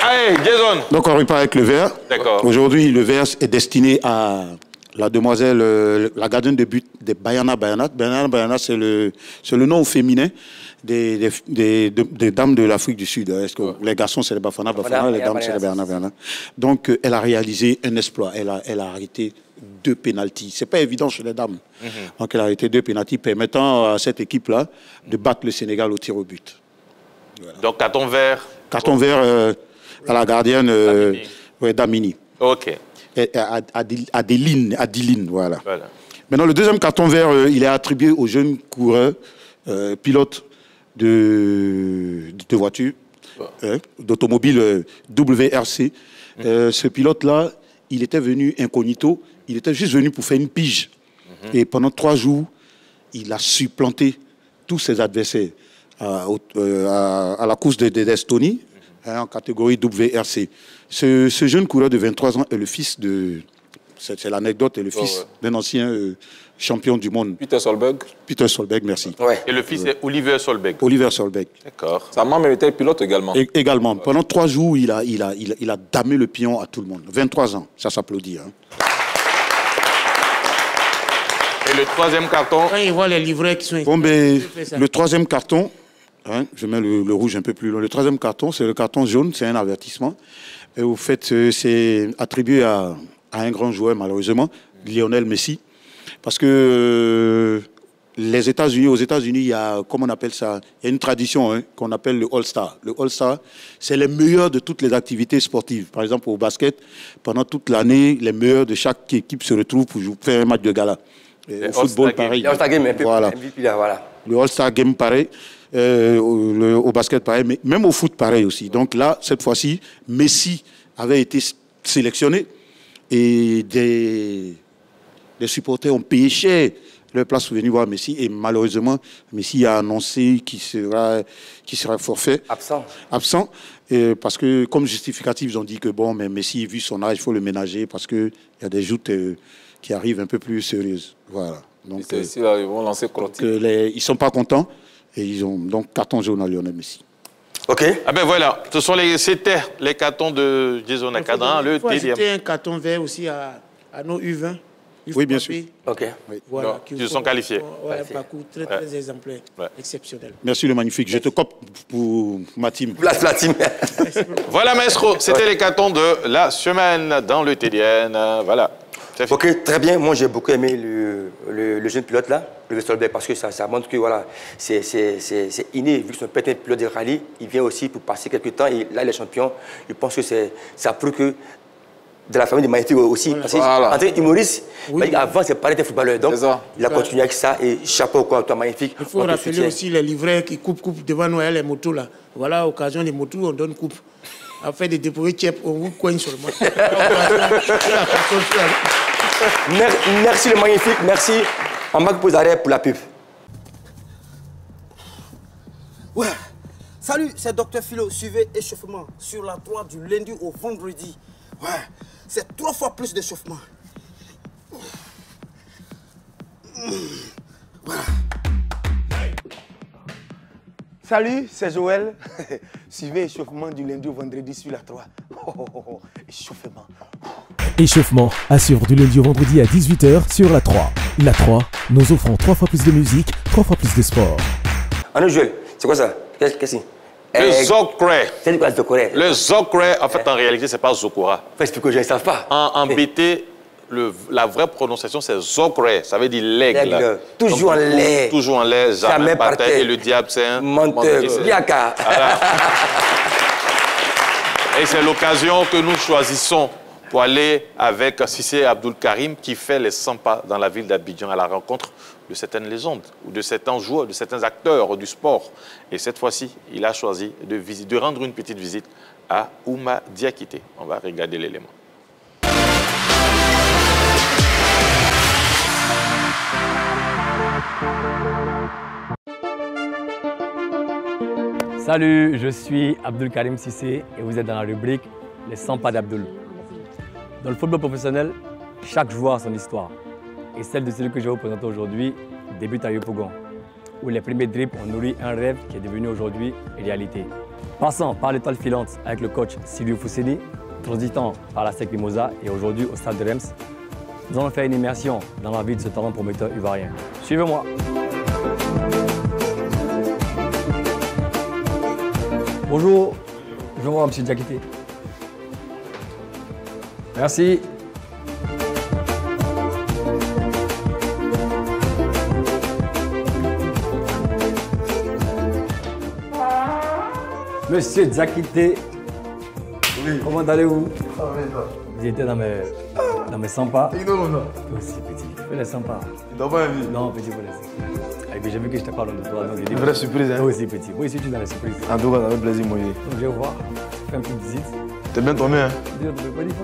[SPEAKER 3] Allez, Jason.
[SPEAKER 1] Donc, on repart avec le vert.
[SPEAKER 3] D'accord.
[SPEAKER 1] Aujourd'hui, le vert est destiné à la demoiselle, la gardienne de but de Bayana Bayanat. Bayana Bayanat, c'est le nom féminin des dames de l'Afrique du Sud. Les garçons, c'est les Bafana Bafana, les dames, c'est les Bayana Bayanat. Donc, elle a réalisé un exploit. Elle a arrêté 2 pénaltys. Ce n'est pas évident chez les dames. Donc, elle a arrêté 2 pénaltys permettant à cette équipe-là de battre le Sénégal au tir au but.
[SPEAKER 3] Voilà. Donc, carton vert.
[SPEAKER 1] Carton vert à la gardienne Damini.
[SPEAKER 3] OK.
[SPEAKER 1] Adeline, voilà. Maintenant, le deuxième carton vert, il est attribué au jeune coureur, pilote de voiture, d'automobile WRC. Ce pilote-là, il était venu incognito, il était juste venu pour faire une pige. Et pendant 3 jours, il a supplanté tous ses adversaires à la course d'Estonie, en catégorie WRC. Ce jeune coureur de 23 ans est le fils de... C'est l'anecdote, est le fils d'un ancien champion du monde.
[SPEAKER 4] Peter Solberg.
[SPEAKER 1] Peter Solberg, merci.
[SPEAKER 3] Et le fils est Oliver Solberg.
[SPEAKER 1] Oliver Solberg.
[SPEAKER 3] D'accord.
[SPEAKER 4] Sa maman était pilote également.
[SPEAKER 1] Également. Pendant 3 jours, il a damé le pion à tout le monde. 23 ans, ça s'applaudit.
[SPEAKER 3] Et le troisième carton?
[SPEAKER 5] Quand ils voient les livrets qui sont...
[SPEAKER 1] Bon, ben, le troisième carton, je mets le rouge un peu plus loin. Le troisième carton, c'est le carton jaune, c'est un avertissement. Et au fait, c'est attribué à un grand joueur, malheureusement, Lionel Messi. Parce que aux États-Unis, il y a, comment on appelle ça, il y a une tradition qu'on appelle le All-Star. Le All-Star, c'est les meilleurs de toutes les activités sportives. Par exemple, au basket, pendant toute l'année, les meilleurs de chaque équipe se retrouvent pour faire un match de gala. Au football, pareil.
[SPEAKER 2] Le All-Star Game, un peu
[SPEAKER 1] voilà.
[SPEAKER 2] MVP, là, voilà.
[SPEAKER 1] Le All-Star Game, pareil. Au basket, pareil. Mais même au foot, pareil aussi. Donc là, cette fois-ci, Messi avait été sélectionné et des supporters ont payé cher leur place pour venir voir Messi. Et malheureusement, Messi a annoncé qu'il sera forfait. Absent. Parce que, comme justificatif, ils ont dit que bon, mais Messi, vu son âge, il faut le ménager parce qu'il y a des joutes qui arrivent un peu plus sérieuses. Voilà. Donc,
[SPEAKER 4] ils vont lancer Clotilde.
[SPEAKER 1] Ils ne sont pas contents et ils ont donc carton jaune à Lionel Messi.
[SPEAKER 3] OK. Ah ben voilà, c'était les cartons de Jason Akadran, le TDM.
[SPEAKER 5] C'était un carton vert aussi à nos U20.
[SPEAKER 1] Oui, bien sûr.
[SPEAKER 2] OK.
[SPEAKER 5] Voilà,
[SPEAKER 3] ils se sont qualifiés.
[SPEAKER 5] Un parcours très exemplaire, exceptionnel.
[SPEAKER 1] Merci le magnifique. Je te cope pour ma team.
[SPEAKER 2] La team.
[SPEAKER 3] Voilà, maestro, c'était les cartons de la semaine dans le TDN. Voilà.
[SPEAKER 2] OK, très bien. Moi, j'ai beaucoup aimé le jeune pilote là, le Solberg, parce que ça montre que voilà, c'est inné. Vu que son père est un pilote de rallye, il vient aussi pour passer quelques temps et là, il est champion. Je pense que ça prouve que de la famille de Magnifique aussi. Parce qu'en humoriste, avant, c'est pas un footballeur. Donc, il a continué avec ça et chapeau quoi, toi, Magnifique.
[SPEAKER 5] Il faut rappeler aussi les livrets qui coupent devant nous, les motos là. Voilà, occasion des motos, on donne coupe. Après des dépôts tchèp, on vous coigne seulement.
[SPEAKER 2] Merci le Magnifique, merci. On va poser arrêt pour la pub.
[SPEAKER 15] Ouais. Salut, c'est Dr Philo. Suivez échauffement sur la 3 du lundi au vendredi. Ouais, c'est 3 fois plus d'échauffement. Voilà.
[SPEAKER 16] Salut, c'est Joël. Suivez échauffement du lundi au vendredi sur la 3. Échauffement.
[SPEAKER 17] Échauffement à suivre du lundi au vendredi à 18h sur la 3. La 3, nous offrons 3 fois plus de musique, 3 fois plus de sport.
[SPEAKER 2] Allô Joël, c'est quoi ça? Qu'est-ce que c'est?
[SPEAKER 3] Le Zokre.
[SPEAKER 2] C'est quoi le Zokre?
[SPEAKER 3] Le Zokre, en fait, en réalité, c'est pas Zokora.
[SPEAKER 2] Explique que je ne savent pas.
[SPEAKER 3] En BT, la vraie prononciation, c'est Zokre. Ça veut dire l'aigle.
[SPEAKER 2] Toujours en l'air.
[SPEAKER 3] Toujours en l'air, jamais par terre. Et le diable, c'est un
[SPEAKER 2] menteur. Yaka.
[SPEAKER 3] Et c'est l'occasion que nous choisissons pour aller avec Cissé Abdul Karim qui fait les 100 pas dans la ville d'Abidjan à la rencontre de certaines légendes ou de certains joueurs, de certains acteurs du sport. Et cette fois-ci, il a choisi de rendre une petite visite à Ouma Diakité. On va regarder l'élément.
[SPEAKER 18] Salut, je suis Abdul Karim Cissé et vous êtes dans la rubrique Les 100 pas d'Abdul. Dans le football professionnel, chaque joueur a son histoire. Et celle de celui que je vais vous présenter aujourd'hui débute à Yopougon, où les premiers dribbles ont nourri un rêve qui est devenu aujourd'hui réalité. Passant par l'étoile filante avec le coach Silvio Fousseni, transitant par la SEC Mimosa et aujourd'hui au stade de Reims, nous allons faire une immersion dans la vie de ce talent prometteur ivoirien. Suivez-moi. Bonjour, je vous vois M. Diakité. Merci. Monsieur Diakité, oui. Comment allez-vous? Vous étiez dans mes 100 pas. Non. Aussi petit, fais les 100 pas. Tu dois pas envie? Non, petit, faut laisser. Et puis j'ai vu que je te parle de toi. Une vraie surprise, hein? Toi aussi, petit. Moi aussi, tu es dans les surprises. En tout cas, ça fait plaisir, moi. Donc je vais voir, fais une petite visite. T'es bien tombé, hein?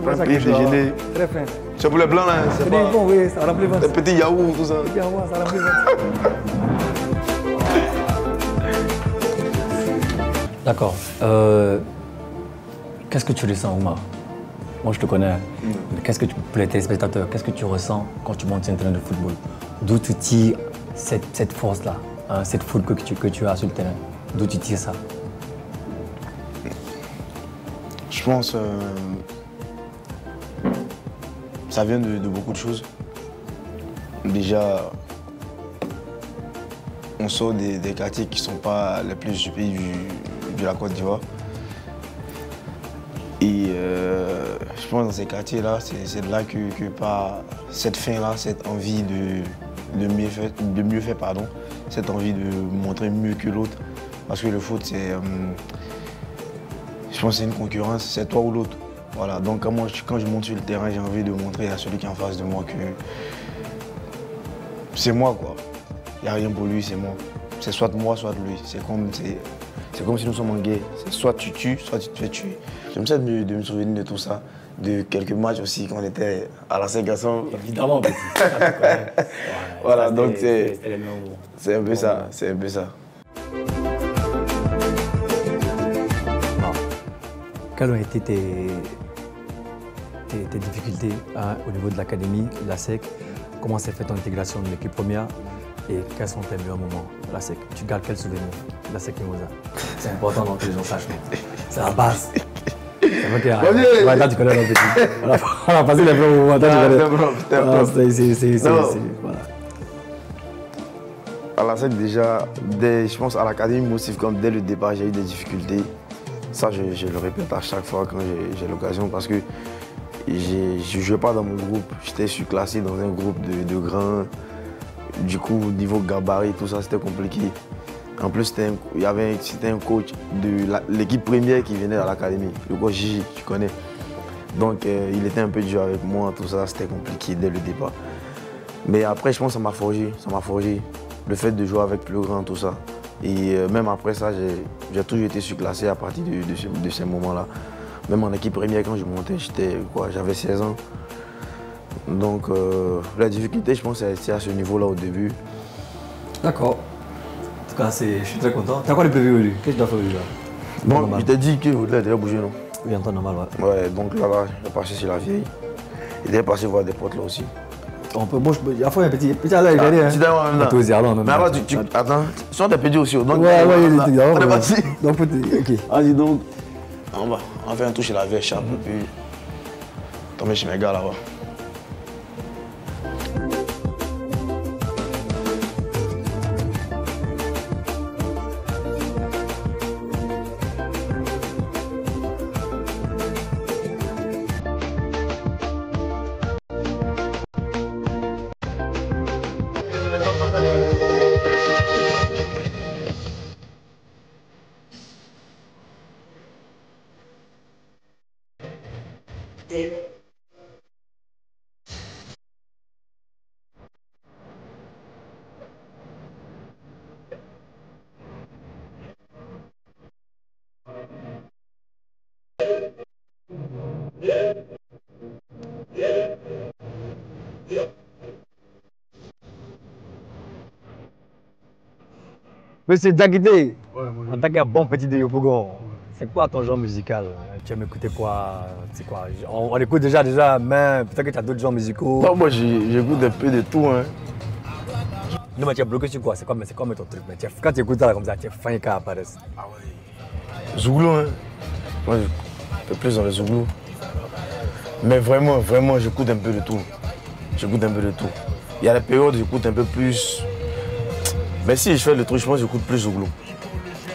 [SPEAKER 18] Prends un petit déjeuner. Très fin. C'est pour les blancs, là? C'est pas... bon, oui, ça remplit ventre. Les petits yaourts, tout ça. Les petits yaourts, ça remplit ventre. D'accord. Qu'est-ce que tu ressens, Ouma? Moi, je te connais. Qu'est-ce que pour les téléspectateurs, qu'est-ce que tu ressens quand tu montes sur un terrain de football? D'où tu tires cette force-là, hein, cette foule que tu as sur le terrain? D'où tu tires ça?
[SPEAKER 19] Je pense ça vient de beaucoup de choses. Déjà, on sort des quartiers qui ne sont pas les plus du pays de la Côte d'Ivoire. Et je pense que dans ces quartiers-là, c'est de là que par cette faim-là, cette envie de mieux faire, cette envie de montrer mieux que l'autre. Parce que le foot, c'est, je pense que c'est une concurrence, c'est toi ou l'autre. Voilà, donc quand je monte sur le terrain, j'ai envie de montrer à celui qui est en face de moi que c'est moi, quoi. Il n'y a rien pour lui, c'est moi. C'est soit moi, soit lui. C'est comme si nous sommes en guerre. C'est soit tu tues, soit tu te fais tuer. J'aime ça de me souvenir de tout ça, de quelques matchs aussi quand on était à la Saint-Gasson.
[SPEAKER 18] Évidemment, petit.
[SPEAKER 19] Voilà, donc c'est un peu ça, c'est un peu ça.
[SPEAKER 18] Quelles ont été tes difficultés au niveau de l'académie, la SEC? Comment s'est fait ton intégration de l'équipe première? Et quels sont tes meilleurs moments de la SEC? Tu gardes quel souvenir de la SEC Mimosa? C'est important que les gens sachent. C'est la base. C'est vrai que tu connais notre petit. On a passé les bons moments. Voilà.
[SPEAKER 19] À la SEC, déjà, je pense à l'académie aussi, comme dès le départ, j'ai eu des difficultés. Ça, je le répète à chaque fois quand j'ai l'occasion parce que je ne jouais pas dans mon groupe. J'étais surclassé dans un groupe de grands. Du coup, au niveau gabarit, tout ça, c'était compliqué. En plus, c'était un coach de l'équipe première qui venait à l'académie, le coach Gigi, tu connais. Donc, il était un peu dur avec moi, tout ça, c'était compliqué dès le départ. Mais après, je pense que ça m'a forgé. Le fait de jouer avec plus grand, tout ça. Et même après ça, j'ai toujours été surclassé à partir de ces moments-là. Même en équipe première, quand je montais, j'avais 16 ans. Donc, la difficulté, je pense, c'est à ce niveau-là au début.
[SPEAKER 18] D'accord. En tout cas, je suis très content. Tu as quoi le PV aujourd'hui? Qu'est-ce que tu dois faire aujourd'hui?
[SPEAKER 19] Bon, je t'ai dit que vous devez bouger, non?
[SPEAKER 18] Oui, en temps normal, ouais.
[SPEAKER 19] Ouais, donc là-bas, je vais passer sur la vieille. Il devait passer voir des potes là aussi.
[SPEAKER 18] On peut, bon, il y a un petit à l'heure, il y a
[SPEAKER 19] Tu dois même là. Mais alors, attends, tu sont des petits aussi. Donc,
[SPEAKER 18] ouais,
[SPEAKER 19] on est parti.
[SPEAKER 18] Donc, ok.
[SPEAKER 19] Vas-y, donc, on va faire un tour chez la vieille chape et puis tomber chez mes gars là-bas.
[SPEAKER 18] Monsieur Diakité, en tant qu'un bon petit de Yopougon, c'est quoi ton genre musical? Tu aimes écouter quoi? C'est quoi? On écoute déjà, mais peut-être que tu as d'autres genres musicaux.
[SPEAKER 19] Non, moi j'écoute un peu de tout. Hein.
[SPEAKER 18] Non, mais tu es bloqué sur quoi? C'est quoi ton truc? Quand tu écoutes ça comme ça, tu es fin qu'à apparaître.
[SPEAKER 19] Ah ouais. Zouglou, hein. Moi, un peu plus dans le Zouglou. Mais vraiment, j'écoute un peu de tout. J'écoute un peu de tout. Il y a des périodes où j'écoute un peu plus. Mais si je fais le truc, je pense que j'écoute plus Zouglou.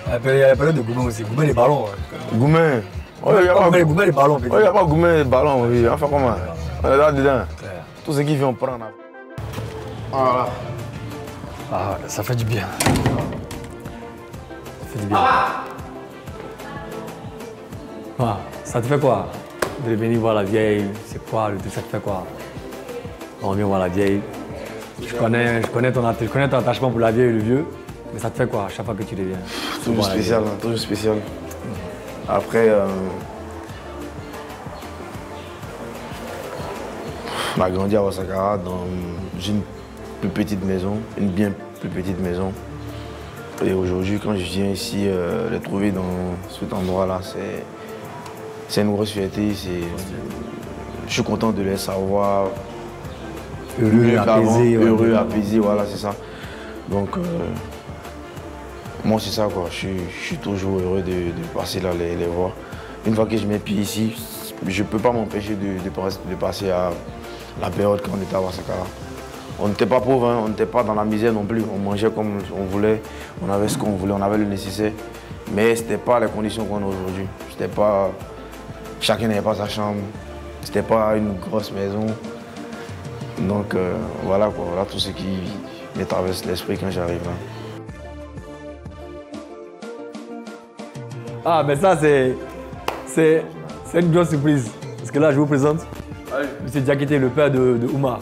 [SPEAKER 18] Il y a la période de Goumen aussi, Goumen les ballons.
[SPEAKER 19] Goumen.
[SPEAKER 18] Goumen les ballons.
[SPEAKER 19] Il n'y a pas Goumen les ballons, oui. Enfin comment? On est là-dedans. Tout ce qui vient prendre. Voilà.
[SPEAKER 18] Ah, ça fait du bien. Ça fait du bien. Ah, ça te fait quoi de venir voir la vieille? C'est quoi le truc? Ça te fait quoi? On vient voir la vieille. Je connais ton attachement pour la vieille et le vieux, mais ça te fait quoi à chaque fois que tu reviens?
[SPEAKER 19] Toujours spécial, hein, toujours spécial. Après, on a grandi à Ouassakara dans une plus petite maison, une bien plus petite maison. Et aujourd'hui, quand je viens ici, les trouver dans cet endroit-là, c'est une grosse fierté. Je suis content de les savoir. Heureux, apaisé, voilà, c'est ça. Donc, moi, c'est ça, quoi. Je suis toujours heureux de passer là, les voir. Une fois que je mets pied ici, je ne peux pas m'empêcher de passer à la période quand on était à Ouassakara. On n'était pas pauvres, hein, on n'était pas dans la misère non plus. On mangeait comme on voulait, on avait ce qu'on voulait, on avait le nécessaire. Mais ce n'était pas les conditions qu'on a aujourd'hui. Chacun n'avait pas sa chambre, ce n'était pas une grosse maison. Donc voilà quoi, voilà tout ce qui me traverse l'esprit quand j'arrive là.
[SPEAKER 18] Ah mais ça c'est une grosse surprise. Parce que là je vous présente M. Diakité, le père de Oumar,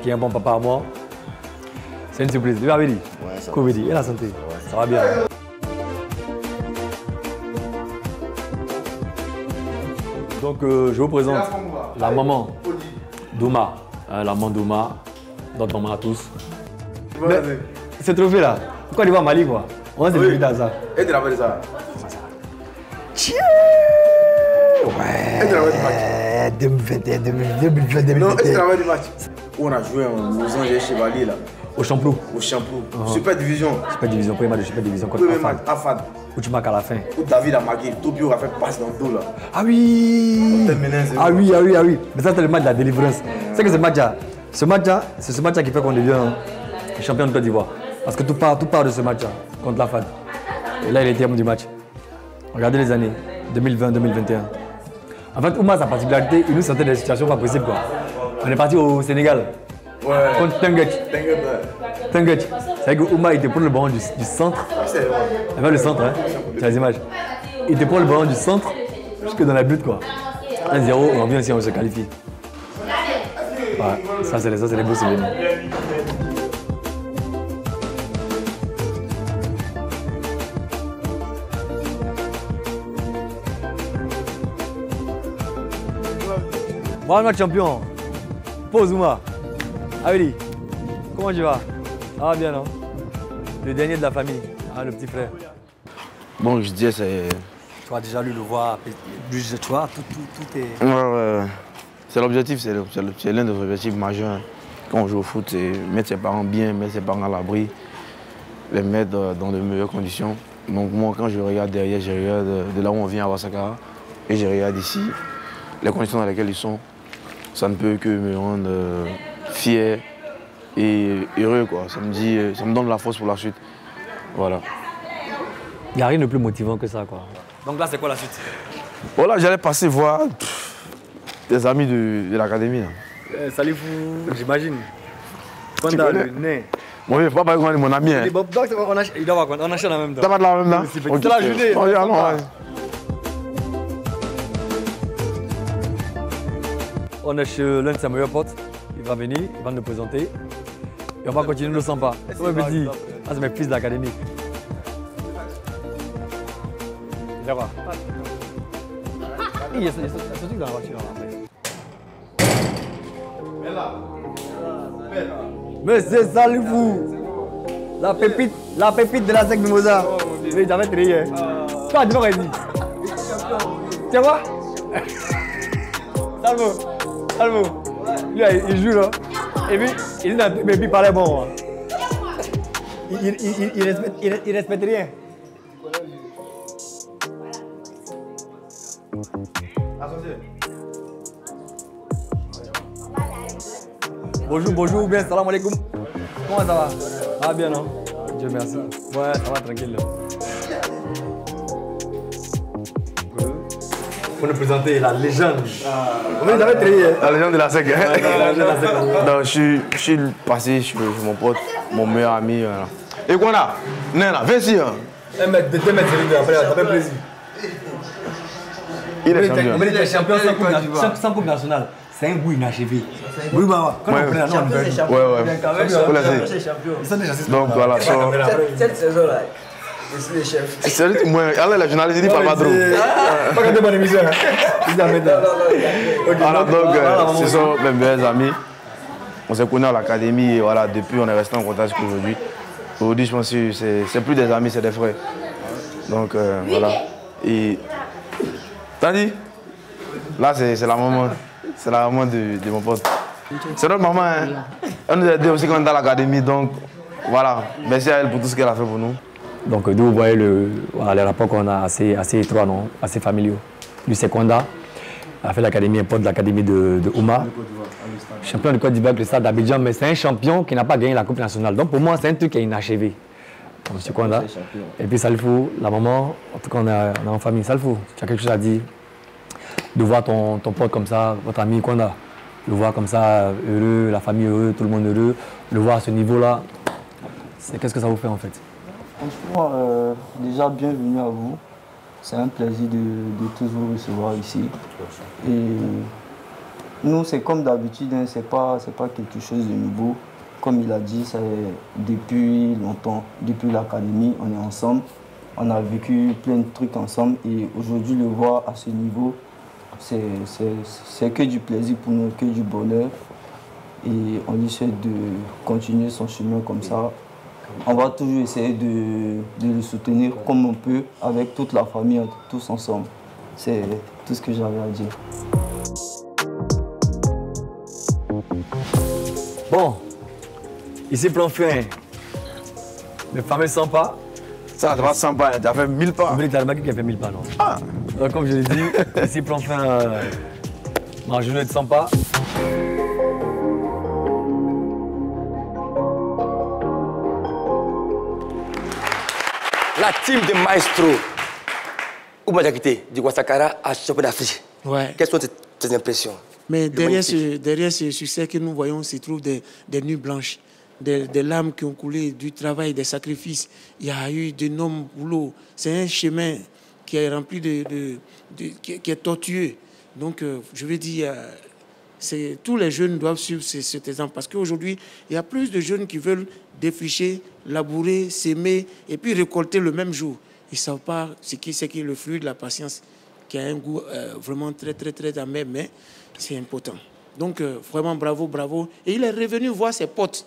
[SPEAKER 18] qui est un bon papa à moi. C'est une surprise. Tu l'avais dit? Ouais, ça va. Et la santé? Ouais. Ça va bien. Donc je vous présente la maman d'Oumar. La maman d'Oumar, dont on m'a tous. Ce trophée là, pourquoi il va Mali quoi? On s'est vu dans ça.
[SPEAKER 19] Et tu l'avais ça?
[SPEAKER 18] Ouais. 2021, 2021.
[SPEAKER 19] Non, est-ce que tu l'avais du match? Où on a joué en Losange Chevalier là.
[SPEAKER 18] Au Champlou.
[SPEAKER 19] Au Champlou. Super division.
[SPEAKER 18] Super division, premier match de super division contre
[SPEAKER 19] Afad.
[SPEAKER 18] Où tu marques à la fin.
[SPEAKER 19] Où David a marqué, Topio a fait passe dans le dos là.
[SPEAKER 18] Ah oui. Ah oui. Mais ça c'était le match de la délivrance. C'est que ce match-là, c'est ce match-là qui fait qu'on devient champion de Côte d'Ivoire. Parce que tout part de ce match-là contre la FAD. Et là il était homme du match. Regardez les années 2020-2021. En fait, Oumar, sa particularité, il nous sortait des situations pas possibles quoi. On est parti au Sénégal.
[SPEAKER 19] Ouais.
[SPEAKER 18] Contre Tenguet. C'est vrai que Oumar était pour le ballon du centre. Il avait le centre, hein. Tu as les images. Il était pour le ballon du centre jusque dans la butte quoi. 1-0, on revient ici, on se qualifie. Ouais, ça c'est les beaux souvenirs. Voilà notre champion. Pause Oumar. Aweli, comment tu vas? Ça va bien, non? Le dernier de la famille, le petit frère.
[SPEAKER 19] Bon, je disais, c'est...
[SPEAKER 18] Tu as déjà lu le voir, tu vois, tout est...
[SPEAKER 19] Ouais. C'est l'objectif, c'est l'un des objectifs majeurs. Quand on joue au foot, c'est mettre ses parents bien, mettre ses parents à l'abri, les mettre dans de meilleures conditions. Donc moi, quand je regarde derrière, je regarde de là où on vient à Ouassakara, et je regarde ici, les conditions dans lesquelles ils sont, ça ne peut que me rendre fier et heureux, quoi. Ça me donne la force pour la suite. Voilà.
[SPEAKER 18] Il n'y a rien de plus motivant que ça, quoi. Donc là, c'est quoi la suite?
[SPEAKER 19] Voilà, j'allais passer voir des amis de l'académie.
[SPEAKER 18] Salut, j'imagine. Panda, le nez.
[SPEAKER 19] Moi, je ne peux pas parler de mon ami. Hein.
[SPEAKER 18] Donc, on enchaîne en même temps.
[SPEAKER 19] T'as pas de la même temps?
[SPEAKER 18] C'est la journée. On est chez l'un de ses meilleurs potes. Il va venir, il va nous présenter. Et on va continuer, ne le sent pas. On me dit, c'est mes fils d'académie. D'accord. Il y a ce truc dans la voiture. Là. Monsieur Salifou, la pépite de la sec Mimosa. Mais j'avais trié. Toi, tu m'aurais dit. Tu vois? Salvo. Lui, il joue là. Et puis, il dit, il parlait bon. Il respecte rien. Bonjour, bien, salam alaikum. Comment ça va? Ah bien, non? Dieu merci. Ouais, ça va, tranquille. Pour nous présenter la légende.
[SPEAKER 19] La légende de la SEC. Donc, je suis passé chez mon pote, mon meilleur ami. Et quoi là? Nena, viens ici.
[SPEAKER 18] 1 mètre, 2 mètres, après, ça fait plaisir.
[SPEAKER 19] Il est champion.
[SPEAKER 18] Il est champion sans coupe nationale. C'est un goût inachevé. Oui, bah, quand on prend champion, c'est champion.
[SPEAKER 19] Donc voilà.
[SPEAKER 15] Cette saison-là, je suis le chef.
[SPEAKER 19] C'est moi, allez, la journaliste dit pas trop.
[SPEAKER 18] Pas regarder mon émission.
[SPEAKER 19] Voilà, donc, ce sont mes meilleurs amis. On s'est connus à l'académie et voilà, depuis, on est resté en contact jusqu'aujourd'hui. Aujourd'hui, je pense que c'est plus des amis, c'est des frères. Donc voilà. Et t'as dit? Là, c'est la maman. C'est la maman de mon pote. C'est notre maman. Hein. Elle nous a aidé aussi quand on est dans l'académie. Donc voilà. Merci à elle pour tout ce qu'elle a fait pour nous.
[SPEAKER 18] Donc d'où vous voyez les rapports qu'on a assez étroits, non? Assez familiaux. Lui, c'est Konda. Il a fait l'académie, un pote de l'académie de Ouma. Champion de Côte d'Ivoire, le stade d'Abidjan. Mais c'est un champion qui n'a pas gagné la Coupe nationale. Donc pour moi, c'est un truc qui est inachevé. Monsieur Konda. Et puis Salifou, la maman, en tout cas, on est en famille. Salifou, tu as quelque chose à dire? De voir ton pote comme ça, votre ami Konda, le voir comme ça, heureux, la famille heureuse, tout le monde heureux, le voir à ce niveau-là, qu'est-ce que ça vous fait en fait?
[SPEAKER 20] Franchement, déjà bienvenue à vous. C'est un plaisir de tous vous recevoir ici. Et nous, c'est comme d'habitude, hein, c'est pas quelque chose de nouveau. Comme il a dit, c'est depuis longtemps, depuis l'académie, on est ensemble. On a vécu plein de trucs ensemble et aujourd'hui, le voir à ce niveau, c'est que du plaisir pour nous, que du bonheur. Et on lui souhaite de continuer son chemin comme ça. On va toujours essayer de le soutenir comme on peut, avec toute la famille, tous ensemble. C'est tout ce que j'avais à dire.
[SPEAKER 18] Bon, ici plan fin. Le fameux 100 pas.
[SPEAKER 19] Ça va 100 pas, tu as fait 1000 pas.
[SPEAKER 18] Vous voulez que qui a fait 1000 pas, non?
[SPEAKER 19] Ah.
[SPEAKER 18] Donc, comme je l'ai dit, ici prend fin ma journée de 100 pas.
[SPEAKER 2] La team de Maestro, Ouma Diakité, du Ouassakara à champion d'Afrique.
[SPEAKER 5] Ouais.
[SPEAKER 2] Quelles sont tes impressions?
[SPEAKER 5] Mais derrière ce succès que nous voyons, se trouvent des nuits blanches. Des larmes qui ont coulé, du travail, des sacrifices. Il y a eu d'énormes boulots. C'est un chemin qui est rempli qui est tortueux. Donc, je veux dire, tous les jeunes doivent suivre cet exemple. Parce qu'aujourd'hui, il y a plus de jeunes qui veulent défricher, labourer, s'aimer et puis récolter le même jour. Ils ne savent pas ce qui est le fruit de la patience, qui a un goût vraiment très, très, très amer, mais c'est important. Donc, vraiment, bravo, bravo. Et il est revenu voir ses potes.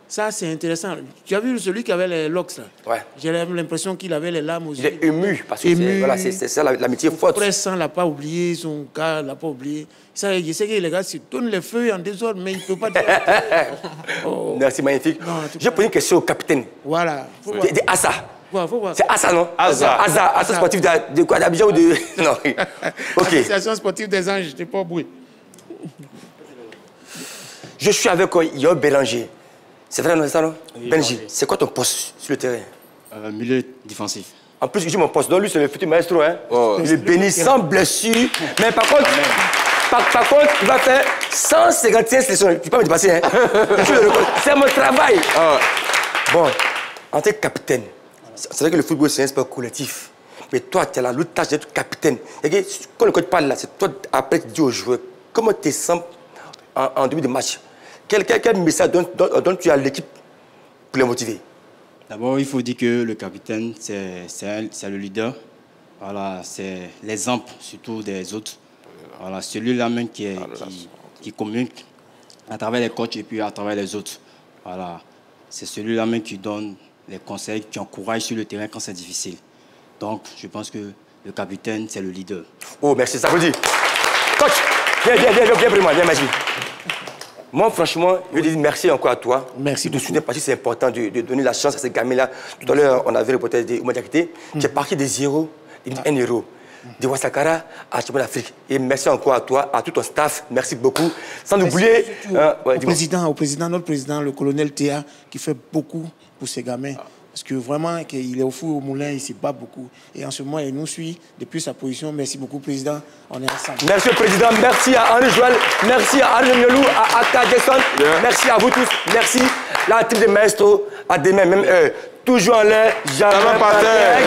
[SPEAKER 5] Ça, c'est intéressant. Tu as vu celui qui avait les locks, là? Ouais. J'ai l'impression qu'il avait les larmes aux yeux.
[SPEAKER 2] Il est ému, parce que voilà, c'est ça l'amitié forte.
[SPEAKER 5] Pressant ne l'a pas oublié, son gars ne l'a pas oublié. Ça, je sais que les gars se donnent les feuilles en désordre, mais il ne peut pas dire.
[SPEAKER 2] Oh. Merci, magnifique. Je pose une question au capitaine.
[SPEAKER 5] Voilà.
[SPEAKER 2] De Assa.
[SPEAKER 5] Faut voir.
[SPEAKER 2] C'est Assa, non? Assa sportif de quoi? D'Abidjan ou de... Non. OK.
[SPEAKER 5] Association sportive des Anges, je n'ai pas oublié.
[SPEAKER 2] Je suis avec Yo Bélanger. C'est vrai, non, ça, non? Oui, Benji, c'est quoi ton poste sur le terrain?
[SPEAKER 11] Milieu défensif.
[SPEAKER 2] En plus, je dis mon poste. Donc, lui, c'est le futur maestro. Hein? Oh. Il est béni sans blessure. Mais par contre, il va faire 151 sélections. Tu ne peux pas me dépasser. Hein? C'est mon travail. Oh. Bon, en tant que capitaine, c'est vrai que le football, c'est un sport collectif. Mais toi, tu as la lourde tâche d'être capitaine. Et quand le coach parle là, c'est toi, après, tu dis aux joueurs, comment tu te sens en début de match? Quel message donnes-tu à l'équipe pour les motiver?
[SPEAKER 11] D'abord, il faut dire que le capitaine, c'est le leader. Voilà, c'est l'exemple, surtout des autres. Voilà, celui-là même qui communique à travers les coachs et puis à travers les autres. Voilà. C'est celui-là même qui donne les conseils, qui encourage sur le terrain quand c'est difficile. Donc, je pense que le capitaine, c'est le leader.
[SPEAKER 2] Oh, merci, ça vous dit. Coach, viens pour moi, viens, Magie. Moi, franchement, je dis merci encore à toi.
[SPEAKER 5] Merci
[SPEAKER 2] de soutenir parce que c'est important de donner la chance à ces gamins-là. Tout à l'heure, on avait le reportage de Oumar Diakité. Tu es parti de 0, un héros. De Ouassakara à Champion d'Afrique. Et merci encore à toi, à tout ton staff. Merci beaucoup. Sans oublier...
[SPEAKER 5] Au président, notre président, le colonel Théa, qui fait beaucoup pour ces gamins. Parce que vraiment, il est au four au moulin, il ne se bat beaucoup. Et en ce moment, il nous suit depuis sa position. Merci beaucoup, président. On est ensemble.
[SPEAKER 2] Merci, président. Merci à Henri Joël. Merci à Arnaud Miolou, à Aka Jason. Merci à vous tous. Merci. La team de Maestro. À demain, même heure. Toujours en l'air. Jamais par terre.